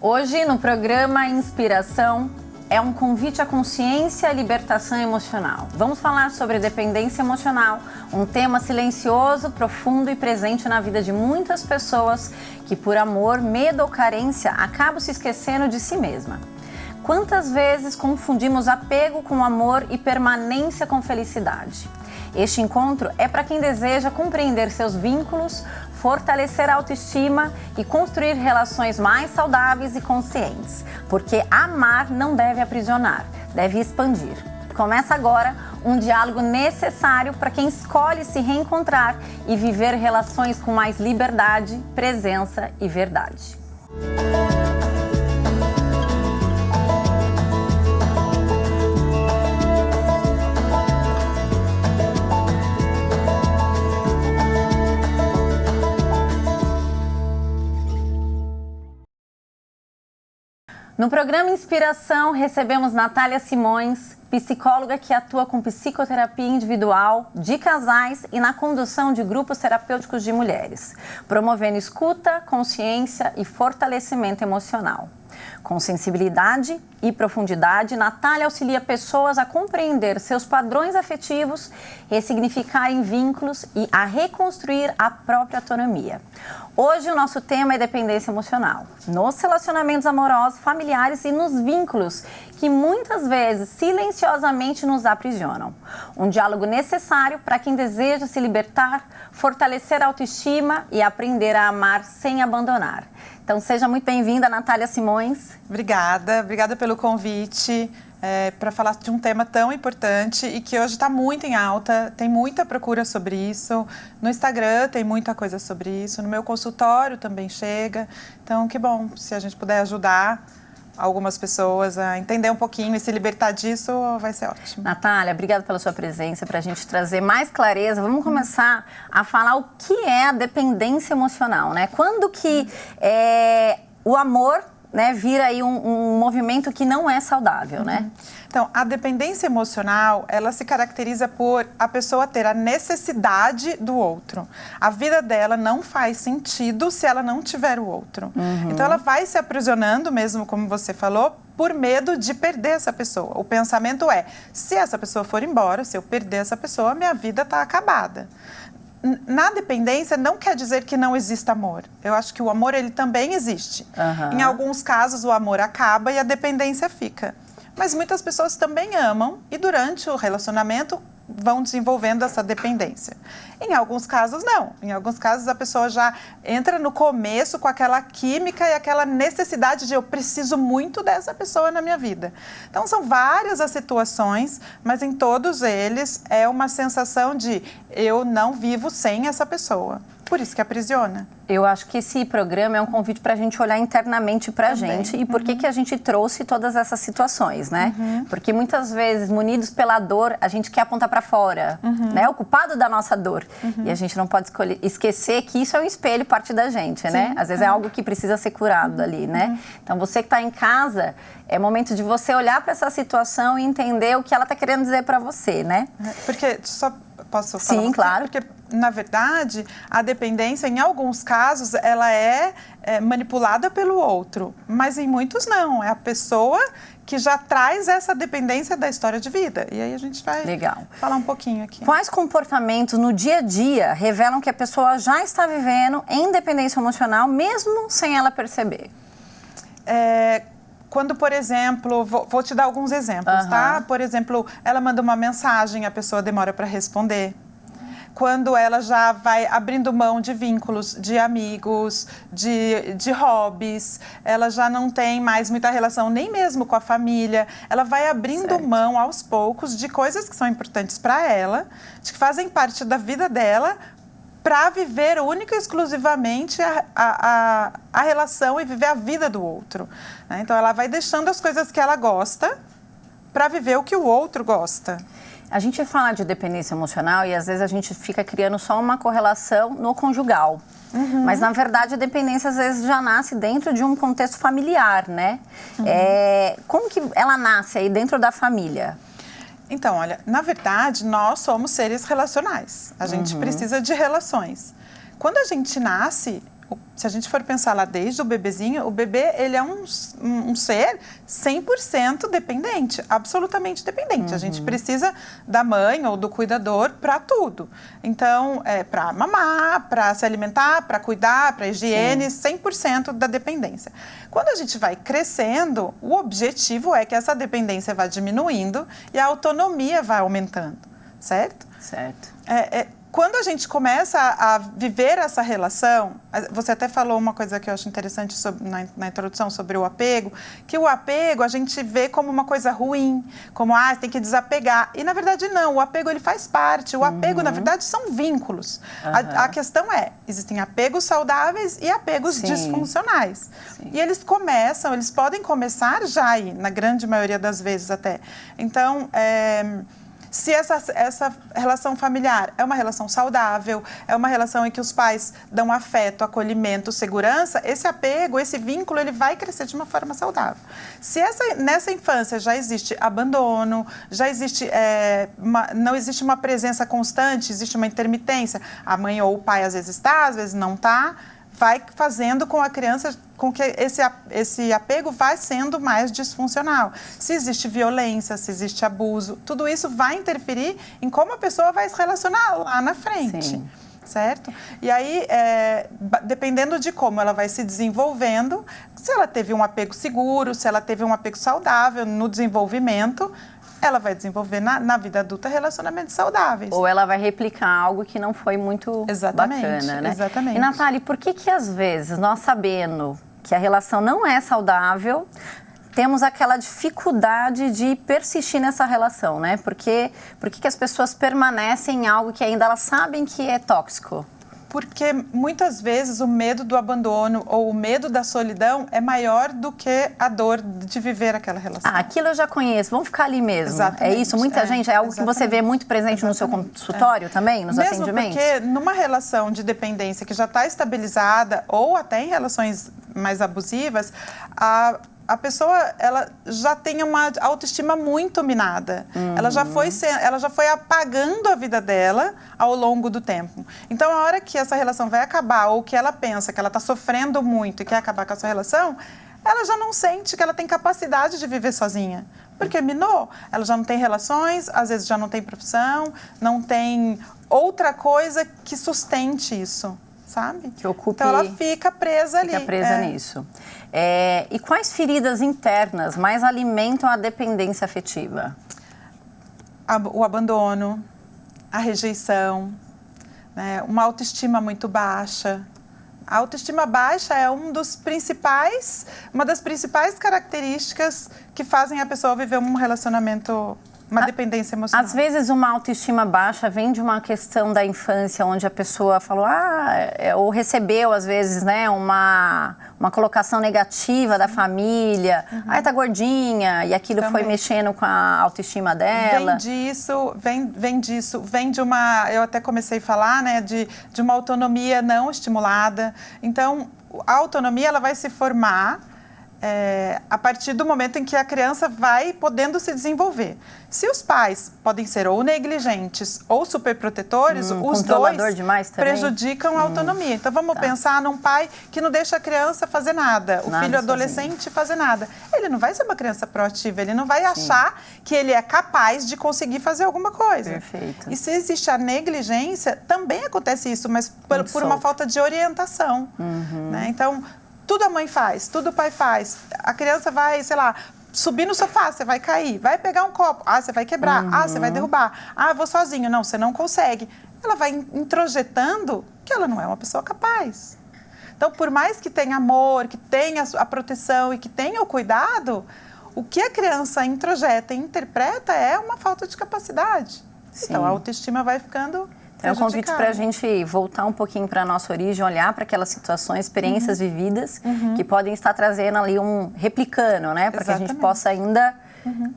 Hoje, no programa Inspiração, é um convite à consciência e libertação emocional. Vamos falar sobre dependência emocional, um tema silencioso, profundo e presente na vida de muitas pessoas que, por amor, medo ou carência, acabam se esquecendo de si mesma. Quantas vezes confundimos apego com amor e permanência com felicidade? Este encontro é para quem deseja compreender seus vínculos, fortalecer a autoestima e construir relações mais saudáveis e conscientes. Porque amar não deve aprisionar, deve expandir. Começa agora um diálogo necessário para quem escolhe se reencontrar e viver relações com mais liberdade, presença e verdade. No programa Inspiração, recebemos Natália Simões, psicóloga que atua com psicoterapia individual, de casais e na condução de grupos terapêuticos de mulheres, promovendo escuta, consciência e fortalecimento emocional. Com sensibilidade e profundidade, Natália auxilia pessoas a compreender seus padrões afetivos, ressignificarem vínculos e a reconstruir a própria autonomia. Hoje o nosso tema é dependência emocional, nos relacionamentos amorosos, familiares e nos vínculos que muitas vezes silenciosamente nos aprisionam. Um diálogo necessário para quem deseja se libertar, fortalecer a autoestima e aprender a amar sem abandonar. Então seja muito bem-vinda, Natália Simões. Obrigada pelo convite para falar de um tema tão importante e que hoje está muito em alta, tem muita procura sobre isso, no Instagram tem muita coisa sobre isso, no meu consultório também chega, então que bom, se a gente puder ajudar algumas pessoas a entender um pouquinho e se libertar disso, vai ser ótimo. Natália, obrigada pela sua presença, para a gente trazer mais clareza. Vamos começar a falar o que é a dependência emocional, né? Quando que o amor, né, vira aí um movimento que não é saudável, né? Então, a dependência emocional, ela se caracteriza por a pessoa ter a necessidade do outro. A vida dela não faz sentido se ela não tiver o outro. Então, ela vai se aprisionando, mesmo como você falou, por medo de perder essa pessoa. O pensamento é, se essa pessoa for embora, se eu perder essa pessoa, minha vida está acabada. Na dependência não quer dizer que não exista amor. Eu acho que o amor, ele também existe. Em alguns casos, o amor acaba e a dependência fica. Mas muitas pessoas também amam e durante o relacionamento vão desenvolvendo essa dependência. Em alguns casos, não. Em alguns casos, a pessoa já entra no começo com aquela química e aquela necessidade de eu preciso muito dessa pessoa na minha vida. Então, são várias as situações, mas em todos eles é uma sensação de eu não vivo sem essa pessoa. Por isso que aprisiona. Eu acho que esse programa é um convite para a gente olhar internamente para a gente e por que a gente trouxe todas essas situações, né? Porque muitas vezes, munidos pela dor, a gente quer apontar para fora, né? O culpado da nossa dor. E a gente não pode esquecer que isso é um espelho, parte da gente, né? Às vezes é algo que precisa ser curado ali, né? Então, você que está em casa, é momento de você olhar para essa situação e entender o que ela está querendo dizer para você, né? Porque, só posso falar? Sim, claro. Porque, na verdade, a dependência, em alguns casos, ela é manipulada pelo outro, mas em muitos não. É a pessoa que já traz essa dependência da história de vida. E aí a gente vai falar um pouquinho aqui. Quais comportamentos no dia a dia revelam que a pessoa já está vivendo em dependência emocional, mesmo sem ela perceber? Quando, por exemplo, vou te dar alguns exemplos, tá? Por exemplo, ela manda uma mensagem, a pessoa demora para responder. Quando ela já vai abrindo mão de vínculos, de amigos, de hobbies, ela já não tem mais muita relação nem mesmo com a família, ela vai abrindo mão aos poucos de coisas que são importantes para ela, de que fazem parte da vida dela, para viver única e exclusivamente a relação e viver a vida do outro. Né? Então, ela vai deixando as coisas que ela gosta para viver o que o outro gosta. A gente fala de dependência emocional e às vezes a gente fica criando só uma correlação no conjugal. Mas, na verdade, a dependência às vezes já nasce dentro de um contexto familiar, né? Como que ela nasce aí dentro da família? Então, olha, na verdade, nós somos seres relacionais. A gente precisa de relações. Quando a gente nasce, Se a gente for pensar lá desde o bebezinho, o bebê, ele é um ser 100% dependente, absolutamente dependente. A gente precisa da mãe ou do cuidador para tudo. Então, para mamar, para se alimentar, para cuidar, para higiene, 100% da dependência. Quando a gente vai crescendo, o objetivo é que essa dependência vá diminuindo e a autonomia vá aumentando, certo? Certo. Quando a gente começa a viver essa relação, você até falou uma coisa que eu acho interessante na introdução sobre o apego, que o apego a gente vê como uma coisa ruim, como, tem que desapegar. E, na verdade, não. O apego, ele faz parte. O apego, na verdade, são vínculos. A questão existem apegos saudáveis e apegos disfuncionais. Sim. E eles podem começar já aí, na grande maioria das vezes até. Então, se essa relação familiar é uma relação saudável, é uma relação em que os pais dão afeto, acolhimento, segurança, esse apego, esse vínculo, ele vai crescer de uma forma saudável. Se nessa infância já existe abandono, já existe, não existe uma presença constante, existe uma intermitência, a mãe ou o pai às vezes está, às vezes não está, vai fazendo com a criança, com que esse apego vai sendo mais disfuncional. Se existe violência, se existe abuso, tudo isso vai interferir em como a pessoa vai se relacionar lá na frente. Sim. Certo? E aí, dependendo de como ela vai se desenvolvendo, se ela teve um apego seguro, se ela teve um apego saudável no desenvolvimento, ela vai desenvolver na vida adulta relacionamentos saudáveis. Ou ela vai replicar algo que não foi muito bacana, né? Exatamente. E, Natália, por que às vezes, nós sabendo que a relação não é saudável, temos aquela dificuldade de persistir nessa relação, né? Por que as pessoas permanecem em algo que ainda elas sabem que é tóxico? Porque muitas vezes o medo do abandono ou o medo da solidão é maior do que a dor de viver aquela relação. Aquilo eu já conheço, vamos ficar ali mesmo. Exatamente. É isso? Muita gente, é algo que você vê muito presente no seu consultório também, nos atendimentos? Porque numa relação de dependência que já está estabilizada ou até em relações mais abusivas, a pessoa, ela já tem uma autoestima muito minada. Ela já foi apagando a vida dela ao longo do tempo. Então, a hora que essa relação vai acabar, ou que ela pensa que ela está sofrendo muito e quer acabar com essa relação, ela já não sente que ela tem capacidade de viver sozinha. Porque minou. Ela já não tem relações, às vezes já não tem profissão, não tem outra coisa que sustente isso. Sabe? Que ocupe... Então, ela fica presa ali. Fica presa nisso. E quais feridas internas mais alimentam a dependência afetiva? O abandono, a rejeição, né? Uma autoestima muito baixa. A autoestima baixa é uma das principais características que fazem a pessoa viver um relacionamento, uma dependência emocional. Às vezes uma autoestima baixa vem de uma questão da infância, onde a pessoa falou, ou recebeu às vezes, né, uma colocação negativa da família, tá gordinha, e aquilo também foi mexendo com a autoestima dela. Vem disso, vem de uma, eu até comecei a falar, né, de uma autonomia não estimulada. Então, a autonomia, ela vai se formar a partir do momento em que a criança vai podendo se desenvolver. Se os pais podem ser ou negligentes ou superprotetores, os dois prejudicam a autonomia. Então, vamos pensar num pai que não deixa a criança fazer nada, o filho adolescente fazer nada. Ele não vai ser uma criança proativa, ele não vai achar que ele é capaz de conseguir fazer alguma coisa. Perfeito. E se existe a negligência, também acontece isso, mas por uma falta de orientação. Né? Então, tudo a mãe faz, tudo o pai faz. A criança vai, sei lá, subir no sofá, você vai cair. Vai pegar um copo, você vai quebrar. Você vai derrubar. Vou sozinho. Não, você não consegue. Ela vai introjetando que ela não é uma pessoa capaz. Então, por mais que tenha amor, que tenha a proteção e que tenha o cuidado, o que a criança introjeta e interpreta é uma falta de capacidade. Sim. Então, a autoestima vai ficando... É um convite para a gente voltar um pouquinho para a nossa origem, olhar para aquelas situações, experiências vividas, que podem estar trazendo ali replicando, né? Para que a gente possa ainda,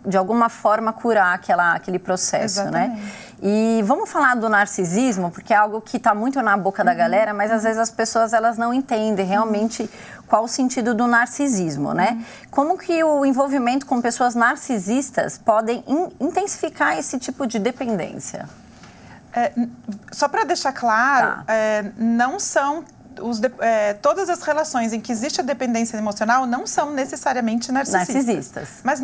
de alguma forma, curar aquele processo, né? E vamos falar do narcisismo, porque é algo que está muito na boca da galera, mas às vezes as pessoas elas não entendem realmente qual o sentido do narcisismo, né? Como que o envolvimento com pessoas narcisistas podem intensificar esse tipo de dependência? Só para deixar claro, não são todas as relações em que existe a dependência emocional não são necessariamente narcisistas. Mas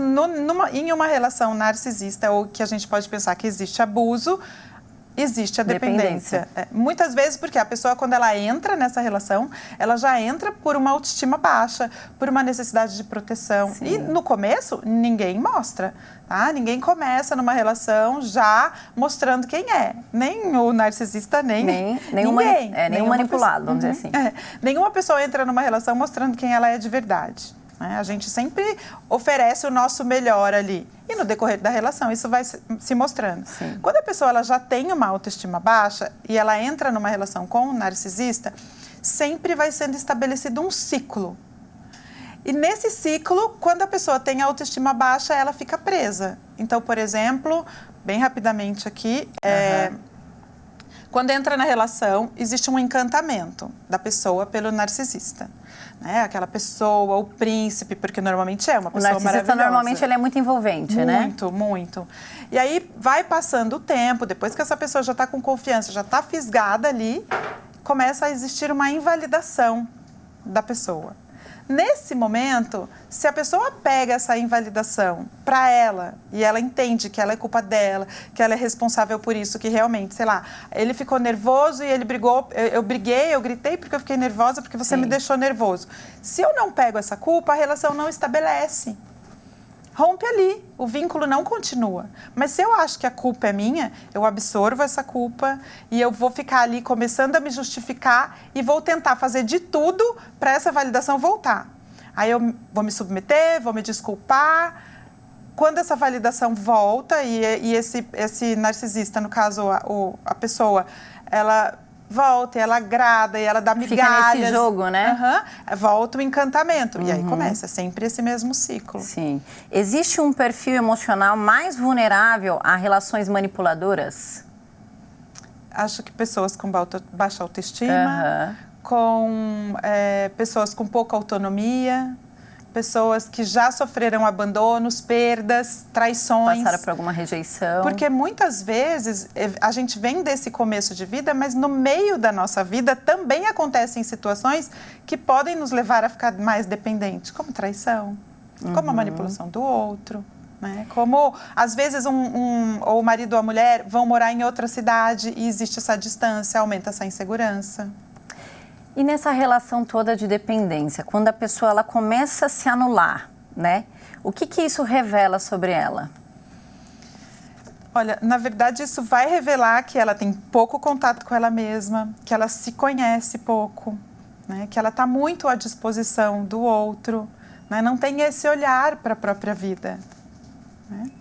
em uma relação narcisista, ou que a gente pode pensar que existe abuso, existe a dependência. Muitas vezes porque a pessoa, quando ela entra nessa relação, ela já entra por uma autoestima baixa, por uma necessidade de proteção. Sim. E no começo, ninguém mostra. Tá? Ninguém começa numa relação já mostrando quem é. Nem o narcisista, nem ninguém. Nem o manipulado, vamos dizer assim. Nenhuma pessoa entra numa relação mostrando quem ela é de verdade. A gente sempre oferece o nosso melhor ali. E no decorrer da relação, isso vai se mostrando. Sim. Quando a pessoa ela já tem uma autoestima baixa e ela entra numa relação com um narcisista, sempre vai sendo estabelecido um ciclo. E nesse ciclo, quando a pessoa tem a autoestima baixa, ela fica presa. Então, por exemplo, bem rapidamente aqui, quando entra na relação, existe um encantamento da pessoa pelo narcisista. Né? Aquela pessoa, o príncipe, porque normalmente é uma pessoa maravilhosa. O narcisista normalmente ele é muito envolvente, né? Muito, muito. E aí vai passando o tempo, depois que essa pessoa já está com confiança, já está fisgada ali, começa a existir uma invalidação da pessoa. Nesse momento, se a pessoa pega essa invalidação para ela e ela entende que ela é culpa dela, que ela é responsável por isso, que realmente, sei lá, ele ficou nervoso e ele brigou, eu briguei, eu gritei porque eu fiquei nervosa, porque você me deixou nervoso. Se eu não pego essa culpa, a relação não estabelece. Rompe ali, o vínculo não continua. Mas se eu acho que a culpa é minha, eu absorvo essa culpa e eu vou ficar ali começando a me justificar e vou tentar fazer de tudo para essa validação voltar. Aí eu vou me submeter, vou me desculpar. Quando essa validação volta e esse narcisista, no caso a pessoa, ela volta e ela agrada e ela dá migalhas. Fica nesse jogo, né? Volta o encantamento. E aí começa sempre esse mesmo ciclo. Sim. Existe um perfil emocional mais vulnerável a relações manipuladoras? Acho que pessoas com baixa autoestima, com pessoas com pouca autonomia, pessoas que já sofreram abandonos, perdas, traições. Passaram por alguma rejeição. Porque muitas vezes a gente vem desse começo de vida, mas no meio da nossa vida também acontecem situações que podem nos levar a ficar mais dependentes, como traição, como a manipulação do outro. Né? Como, às vezes, ou o marido ou a mulher vão morar em outra cidade e existe essa distância, aumenta essa insegurança. E nessa relação toda de dependência, quando a pessoa ela começa a se anular, né? O que isso revela sobre ela? Olha, na verdade, isso vai revelar que ela tem pouco contato com ela mesma, que ela se conhece pouco, né? Que ela está muito à disposição do outro, né? Não tem esse olhar para a própria vida. Né?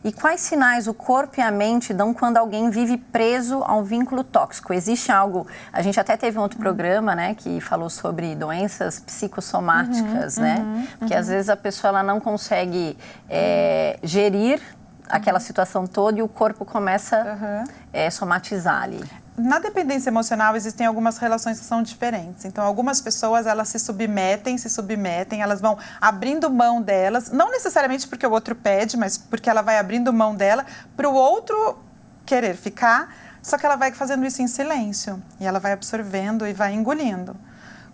E quais sinais o corpo e a mente dão quando alguém vive preso a um vínculo tóxico? Existe algo, a gente até teve um outro programa, né, que falou sobre doenças psicossomáticas, né? Porque às vezes a pessoa ela não consegue gerir aquela situação toda e o corpo começa a somatizar ali. Na dependência emocional, existem algumas relações que são diferentes. Então, algumas pessoas, elas se submetem, elas vão abrindo mão delas, não necessariamente porque o outro pede, mas porque ela vai abrindo mão dela para o outro querer ficar, só que ela vai fazendo isso em silêncio. E ela vai absorvendo e vai engolindo.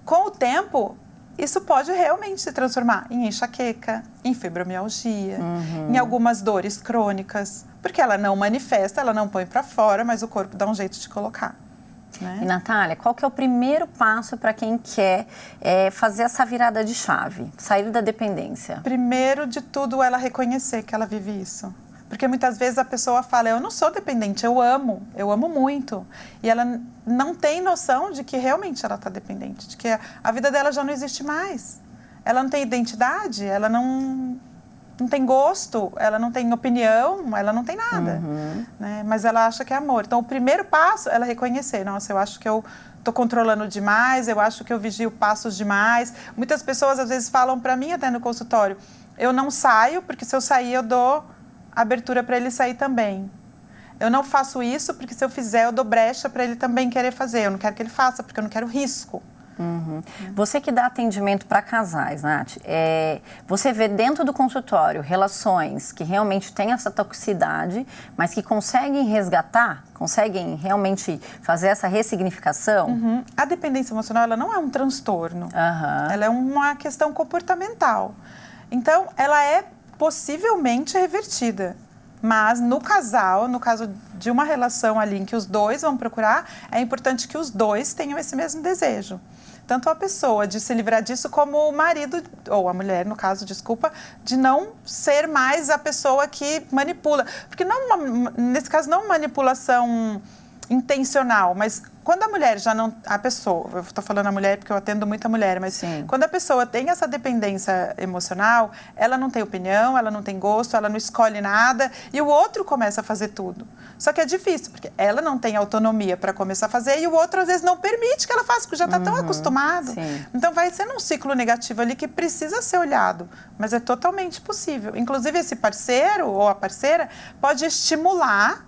Com o tempo, isso pode realmente se transformar em enxaqueca, em fibromialgia, em algumas dores crônicas, porque ela não manifesta, ela não põe para fora, mas o corpo dá um jeito de colocar. Né? E, Natália, qual que é o primeiro passo para quem quer fazer essa virada de chave, sair da dependência? Primeiro de tudo, ela reconhecer que ela vive isso. Porque muitas vezes a pessoa fala, eu não sou dependente, eu amo muito. E ela não tem noção de que realmente ela está dependente, de que a vida dela já não existe mais. Ela não tem identidade, ela não tem gosto, ela não tem opinião, ela não tem nada. Né? Mas ela acha que é amor. Então, o primeiro passo é ela reconhecer, nossa, eu acho que eu estou controlando demais, eu acho que eu vigio passos demais. Muitas pessoas, às vezes, falam para mim até no consultório, eu não saio, porque se eu sair, eu dou abertura para ele sair também. Eu não faço isso porque se eu fizer, eu dou brecha para ele também querer fazer. Eu não quero que ele faça porque eu não quero risco. Você que dá atendimento para casais, Nath, você vê dentro do consultório relações que realmente têm essa toxicidade, mas que conseguem resgatar, conseguem realmente fazer essa ressignificação? A dependência emocional, ela não é um transtorno, ela é uma questão comportamental. Então, ela é possivelmente revertida. Mas no casal, no caso de uma relação ali em que os dois vão procurar, é importante que os dois tenham esse mesmo desejo. Tanto a pessoa de se livrar disso, como o marido, ou a mulher, no caso, desculpa, de não ser mais a pessoa que manipula. Porque não, nesse caso, não manipulação intencional, mas quando a mulher já não... A pessoa, eu estou falando a mulher porque eu atendo muita mulher, mas quando a pessoa tem essa dependência emocional, ela não tem opinião, ela não tem gosto, ela não escolhe nada e o outro começa a fazer tudo. Só que é difícil, porque ela não tem autonomia para começar a fazer e o outro, às vezes, não permite que ela faça, porque já está tão acostumado. Então, vai sendo um ciclo negativo ali que precisa ser olhado, mas é totalmente possível. Inclusive, esse parceiro ou a parceira pode estimular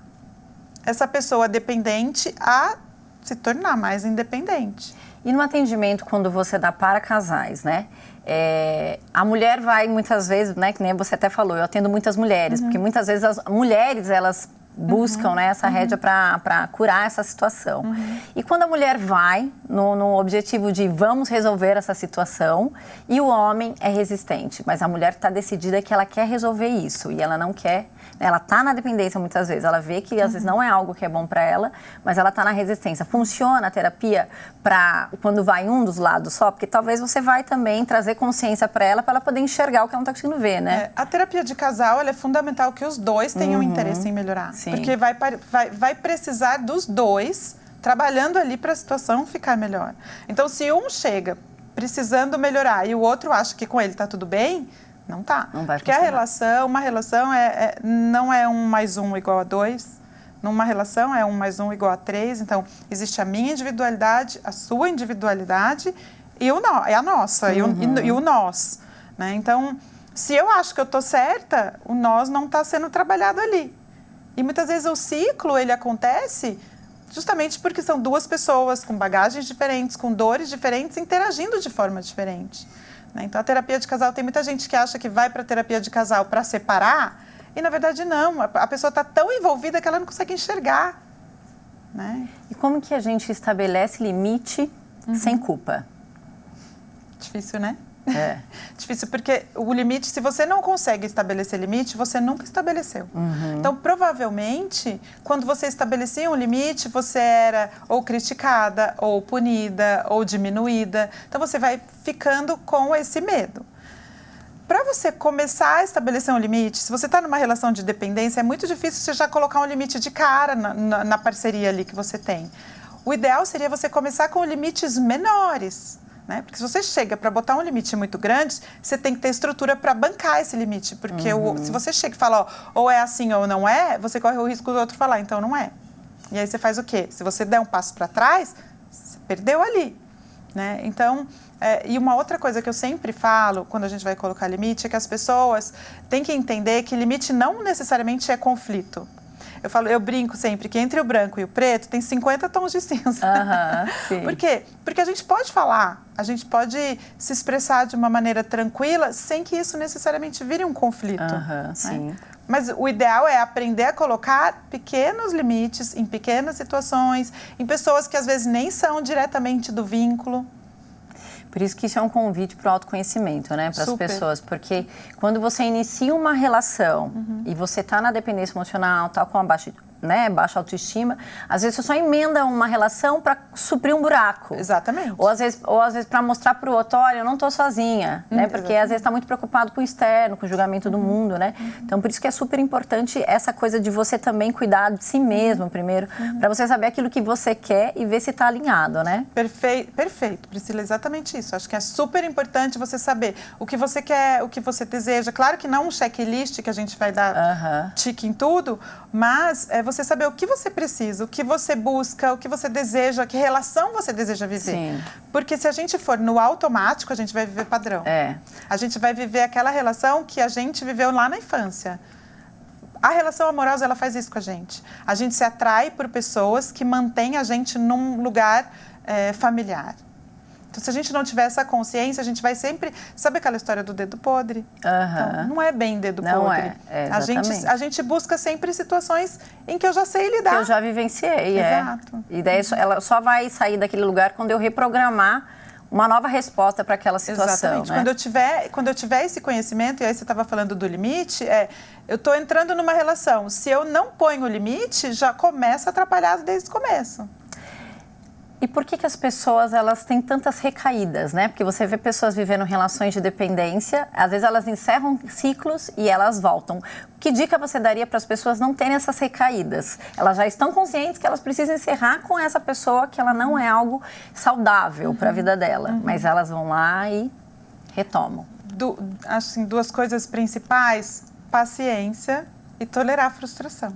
essa pessoa dependente a se tornar mais independente. E no atendimento, quando você dá para casais, né? A mulher vai muitas vezes, né? Que nem você até falou, eu atendo muitas mulheres, porque muitas vezes as mulheres, elas buscam né, essa rédea para curar essa situação. E quando a mulher vai no objetivo de vamos resolver essa situação e o homem é resistente, mas a mulher está decidida que ela quer resolver isso e ela não quer, ela está na dependência muitas vezes, ela vê que às vezes não é algo que é bom para ela, mas ela está na resistência. Funciona a terapia para quando vai um dos lados só? Porque talvez você vai também trazer consciência para ela poder enxergar o que ela não está conseguindo ver, né? A terapia de casal ela é fundamental que os dois tenham interesse em melhorar. Sim. Porque vai precisar dos dois trabalhando ali para a situação ficar melhor. Então, se um chega precisando melhorar e o outro acha que com ele está tudo bem, não tá. Não vai porque uma relação não é 1 mais 1 igual a 2. Numa relação é 1 mais 1 igual a 3. Então, existe a minha individualidade, a sua individualidade e a nossa, e o nós. Né? Então, se eu acho que eu estou certa, o nós não está sendo trabalhado ali. E muitas vezes o ciclo, ele acontece justamente porque são duas pessoas com bagagens diferentes, com dores diferentes, interagindo de forma diferente. Né? Então, a terapia de casal, tem muita gente que acha que vai para a terapia de casal para separar, e na verdade não. A pessoa está tão envolvida que ela não consegue enxergar. Né? E como que a gente estabelece limite sem culpa? Difícil, né? Difícil porque o limite, se você não consegue estabelecer limite, você nunca estabeleceu. Então, provavelmente, quando você estabelecia um limite, você era ou criticada, ou punida, ou diminuída. Então, você vai ficando com esse medo. Para você começar a estabelecer um limite, se você está numa relação de dependência, é muito difícil você já colocar um limite de cara na parceria ali que você tem. O ideal seria você começar com limites menores. Né? Porque se você chega para botar um limite muito grande, você tem que ter estrutura para bancar esse limite. Porque se você chega e fala, ou é assim ou não é, você corre o risco do outro falar, então não é. E aí você faz o quê? Se você der um passo para trás, você perdeu ali. Né? Então, e uma outra coisa que eu sempre falo quando a gente vai colocar limite é que as pessoas têm que entender que limite não necessariamente é conflito. Eu brinco sempre que entre o branco e o preto tem 50 tons de cinza. Sim. Por quê? Porque a gente pode falar, a gente pode se expressar de uma maneira tranquila sem que isso necessariamente vire um conflito. Sim. Né? Mas o ideal é aprender a colocar pequenos limites em pequenas situações, em pessoas que às vezes nem são diretamente do vínculo. Por isso que isso é um convite para o autoconhecimento, né? Para as pessoas. Porque quando você inicia uma relação e você está na dependência emocional, está com baixa autoestima, às vezes você só emenda uma relação para suprir um buraco. Exatamente. Ou às vezes para mostrar para o outro, olha, eu não estou sozinha, né? Porque às vezes está muito preocupado com o externo, com o julgamento do mundo, né? Então, por isso que é super importante essa coisa de você também cuidar de si mesmo primeiro, para você saber aquilo que você quer e ver se está alinhado, né? Perfeito, Priscila, exatamente isso. Acho que é super importante você saber o que você quer, o que você deseja. Claro que não um checklist que a gente vai dar tique em tudo, mas você saber o que você precisa, o que você busca, o que você deseja, que relação você deseja viver. Sim. Porque se a gente for no automático, a gente vai viver padrão. A gente vai viver aquela relação que a gente viveu lá na infância. A relação amorosa, ela faz isso com a gente. A gente se atrai por pessoas que mantêm a gente num lugar familiar. Então, se a gente não tiver essa consciência, a gente vai sempre... Sabe aquela história do dedo podre? Então, não é bem dedo não podre. A gente busca sempre situações em que eu já sei lidar. Que eu já vivenciei, Exato. E daí ela só vai sair daquele lugar quando eu reprogramar uma nova resposta para aquela situação. Exatamente. Né? Quando eu tiver esse conhecimento, e aí você estava falando do limite, eu estou entrando numa relação. Se eu não ponho o limite, já começa a atrapalhar desde o começo. E por que as pessoas elas têm tantas recaídas, né? Porque você vê pessoas vivendo relações de dependência, às vezes elas encerram ciclos e elas voltam. Que dica você daria para as pessoas não terem essas recaídas? Elas já estão conscientes que elas precisam encerrar com essa pessoa, que ela não é algo saudável para a vida dela, mas elas vão lá e retomam. Assim, 2 coisas principais: paciência e tolerar a frustração.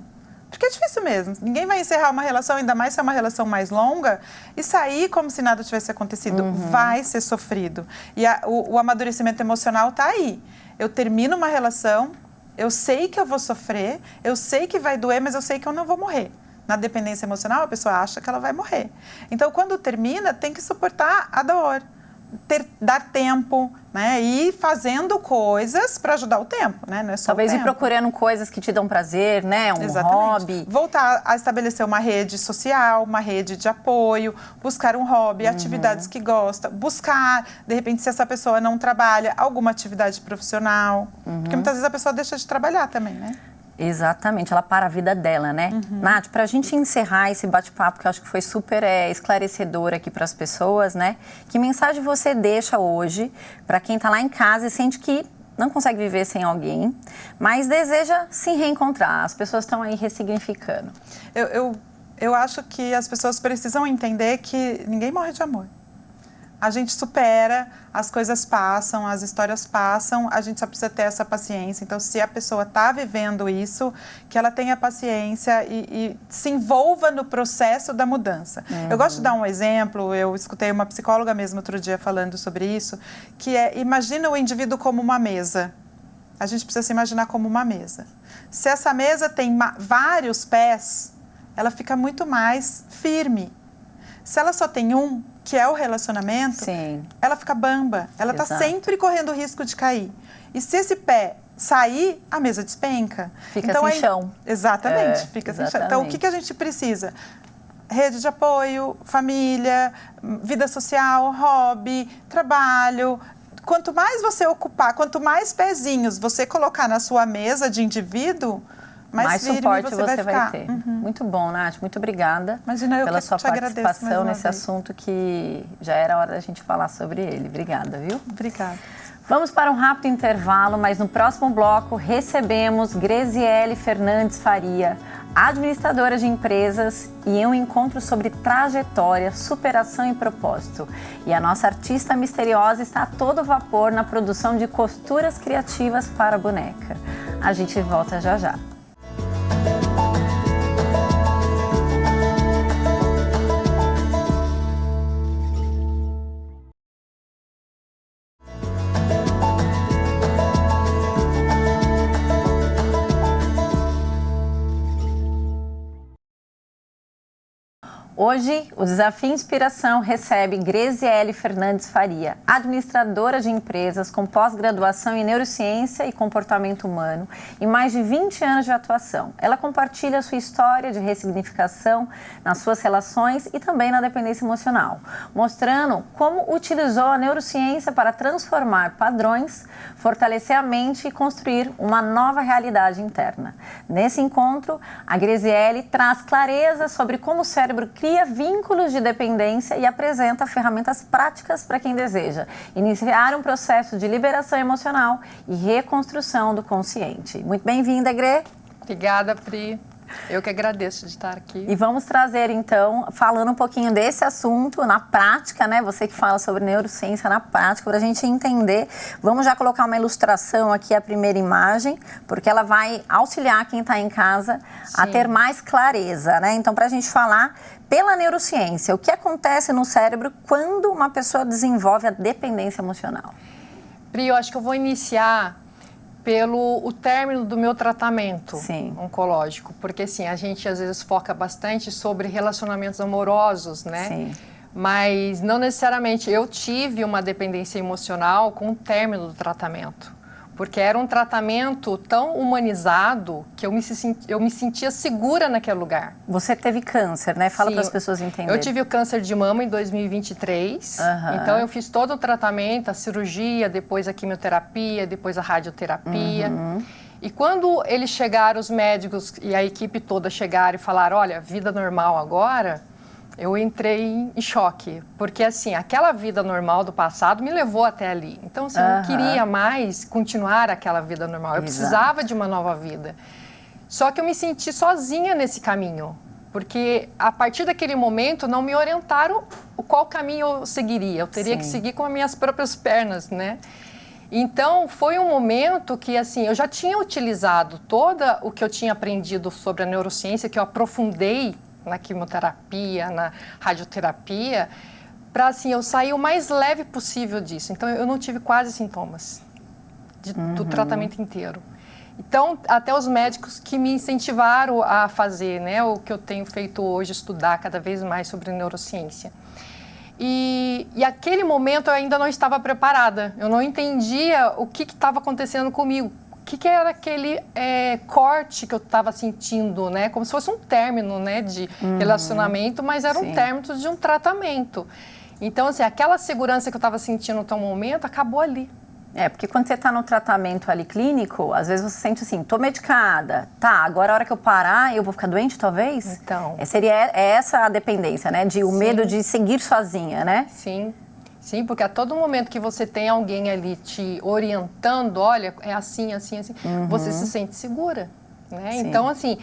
Porque é difícil mesmo. Ninguém vai encerrar uma relação, ainda mais se é uma relação mais longa, e sair como se nada tivesse acontecido. Vai ser sofrido. E o amadurecimento emocional está aí. Eu termino uma relação, eu sei que eu vou sofrer, eu sei que vai doer, mas eu sei que eu não vou morrer. Na dependência emocional, a pessoa acha que ela vai morrer. Então, quando termina, tem que suportar a dor. Dar tempo, né? E ir fazendo coisas para ajudar o tempo, né? Não é só talvez ir procurando coisas que te dão prazer, né? Hobby. Voltar a estabelecer uma rede social, uma rede de apoio, buscar um hobby, atividades que gosta, buscar, de repente, se essa pessoa não trabalha, alguma atividade profissional. Porque muitas vezes a pessoa deixa de trabalhar também, né? Exatamente, ela para a vida dela, né? Nath, para a gente encerrar esse bate-papo, que eu acho que foi super esclarecedor aqui para as pessoas, né? Que mensagem você deixa hoje para quem está lá em casa e sente que não consegue viver sem alguém, mas deseja se reencontrar? As pessoas estão aí ressignificando. Eu acho que as pessoas precisam entender que ninguém morre de amor. A gente supera, as coisas passam, as histórias passam, a gente só precisa ter essa paciência. Então, se a pessoa está vivendo isso, que ela tenha paciência e se envolva no processo da mudança. Eu gosto de dar um exemplo, eu escutei uma psicóloga mesmo outro dia falando sobre isso, que imagina o indivíduo como uma mesa. A gente precisa se imaginar como uma mesa. Se essa mesa tem vários pés, ela fica muito mais firme. Se ela só tem um, que é o relacionamento, ela fica bamba. Ela está sempre correndo o risco de cair. E se esse pé sair, a mesa despenca. Fica sem chão. Exatamente, fica sem chão. Então, o que a gente precisa? Rede de apoio, família, vida social, hobby, trabalho. Quanto mais você ocupar, quanto mais pezinhos você colocar na sua mesa de indivíduo, mais suporte você vai ter. Muito bom, Nath. Muito obrigada pela sua participação nesse assunto que já era hora da gente falar sobre ele. Obrigada, viu? Obrigada. Vamos para um rápido intervalo, mas no próximo bloco recebemos Graziele Fernandes Faria, administradora de empresas, e em um encontro sobre trajetória, superação e propósito. E a nossa artista misteriosa está a todo vapor na produção de costuras criativas para a boneca. A gente volta já já. Hoje, o Desafio Inspiração recebe Graziele Fernandes Faria, administradora de empresas com pós-graduação em Neurociência e Comportamento Humano e mais de 20 anos de atuação. Ela compartilha sua história de ressignificação nas suas relações e também na dependência emocional, mostrando como utilizou a neurociência para transformar padrões, fortalecer a mente e construir uma nova realidade interna. Nesse encontro, a Graziele traz clareza sobre como o cérebro cria vínculos de dependência e apresenta ferramentas práticas para quem deseja iniciar um processo de liberação emocional e reconstrução do consciente. Muito bem-vinda, Grê. Obrigada, Pri. Eu que agradeço de estar aqui. E vamos trazer, então, falando um pouquinho desse assunto na prática, né? Você que fala sobre neurociência na prática, para a gente entender. Vamos já colocar uma ilustração aqui, a primeira imagem, porque ela vai auxiliar quem está em casa a ter mais clareza, né? Então, para a gente falar pela neurociência, o que acontece no cérebro quando uma pessoa desenvolve a dependência emocional? Pri, eu acho que eu vou iniciar pelo término do meu tratamento oncológico, porque assim, a gente às vezes foca bastante sobre relacionamentos amorosos, né? Sim. Mas não necessariamente. Eu tive uma dependência emocional com o término do tratamento. Porque era um tratamento tão humanizado que eu me sentia segura naquele lugar. Você teve câncer, né? Fala para as pessoas entenderem. Eu tive o câncer de mama em 2023. Então, eu fiz todo o tratamento, a cirurgia, depois a quimioterapia, depois a radioterapia. E quando eles chegaram, os médicos e a equipe toda chegaram e falaram, olha, vida normal agora, eu entrei em choque. Porque, assim, aquela vida normal do passado me levou até ali. Então, assim, eu não queria mais continuar aquela vida normal. Eu precisava de uma nova vida. Só que eu me senti sozinha nesse caminho. Porque, a partir daquele momento, não me orientaram qual caminho eu seguiria. Eu teria que seguir com as minhas próprias pernas, né? Então, foi um momento que, assim, eu já tinha utilizado todo o que eu tinha aprendido sobre a neurociência, que eu aprofundei na quimioterapia, na radioterapia, para, assim, eu sair o mais leve possível disso. Então, eu não tive quase sintomas do tratamento inteiro. Então, até os médicos que me incentivaram a fazer, né, o que eu tenho feito hoje, estudar cada vez mais sobre neurociência. E aquele momento eu ainda não estava preparada. Eu não entendia o que estava acontecendo comigo. O que era aquele corte que eu estava sentindo, né? Como se fosse um término, né, de relacionamento, mas era um término de um tratamento. Então, assim, aquela segurança que eu estava sentindo no tal momento acabou ali. Porque quando você está no tratamento ali clínico, às vezes você sente assim, tô medicada, tá, agora a hora que eu parar, eu vou ficar doente, talvez? Então. Seria essa a dependência, né? O medo de seguir sozinha, né? Sim, sim, porque a todo momento que você tem alguém ali te orientando, olha, é assim, assim, assim, você se sente segura, né? Então, assim,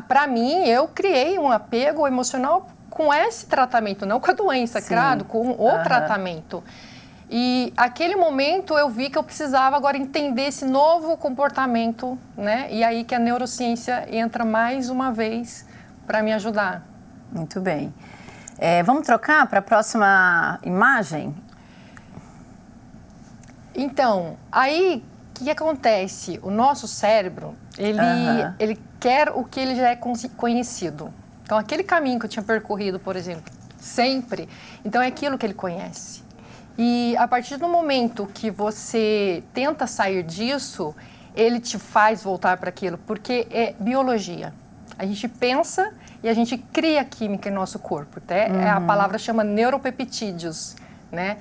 para mim, eu criei um apego emocional com esse tratamento, não com a doença, claro, com o tratamento. E aquele momento eu vi que eu precisava agora entender esse novo comportamento, né? E aí que a neurociência entra mais uma vez para me ajudar. Muito bem. Vamos trocar para a próxima imagem? Então, aí o que acontece? O nosso cérebro, ele quer o que ele já é conhecido. Então, aquele caminho que eu tinha percorrido, por exemplo, sempre, então é aquilo que ele conhece. E a partir do momento que você tenta sair disso, ele te faz voltar para aquilo, porque é biologia. A gente pensa e a gente cria química em nosso corpo, né? A palavra chama neuropeptídeos, né?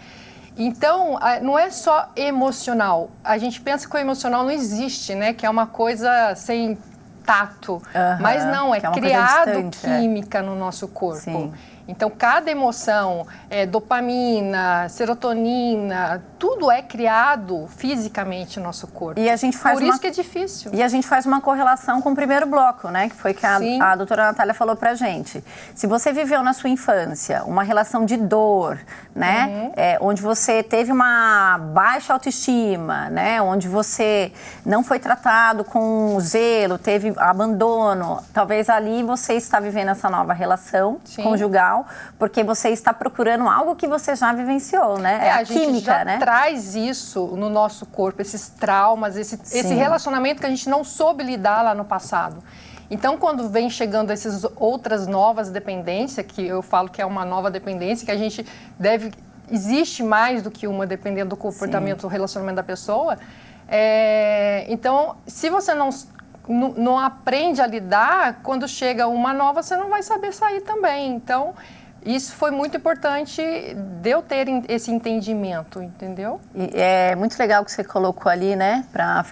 Então, não é só emocional. A gente pensa que o emocional não existe, né? Que é uma coisa sem tato. Mas não, é criado química no nosso corpo. Sim. Então, cada emoção, dopamina, serotonina, tudo é criado fisicamente no nosso corpo. E a gente faz isso que é difícil. E a gente faz uma correlação com o primeiro bloco, né? Que foi que a doutora Natália falou pra gente. Se você viveu na sua infância uma relação de dor, né? Onde você teve uma baixa autoestima, né? Onde você não foi tratado com zelo, teve abandono. Talvez ali você está vivendo essa nova relação conjugal, porque você está procurando algo que você já vivenciou, né? A química, gente já né? traz isso no nosso corpo, esses traumas, esse relacionamento que a gente não soube lidar lá no passado. Então, quando vem chegando essas outras novas dependências, que eu falo que é uma nova dependência, que a gente existe mais do que uma, dependendo do comportamento, do relacionamento da pessoa. Então, se você não aprende a lidar, quando chega uma nova, você não vai saber sair também. Então, isso foi muito importante de eu ter esse entendimento, entendeu? E é muito legal que você colocou ali, né? Para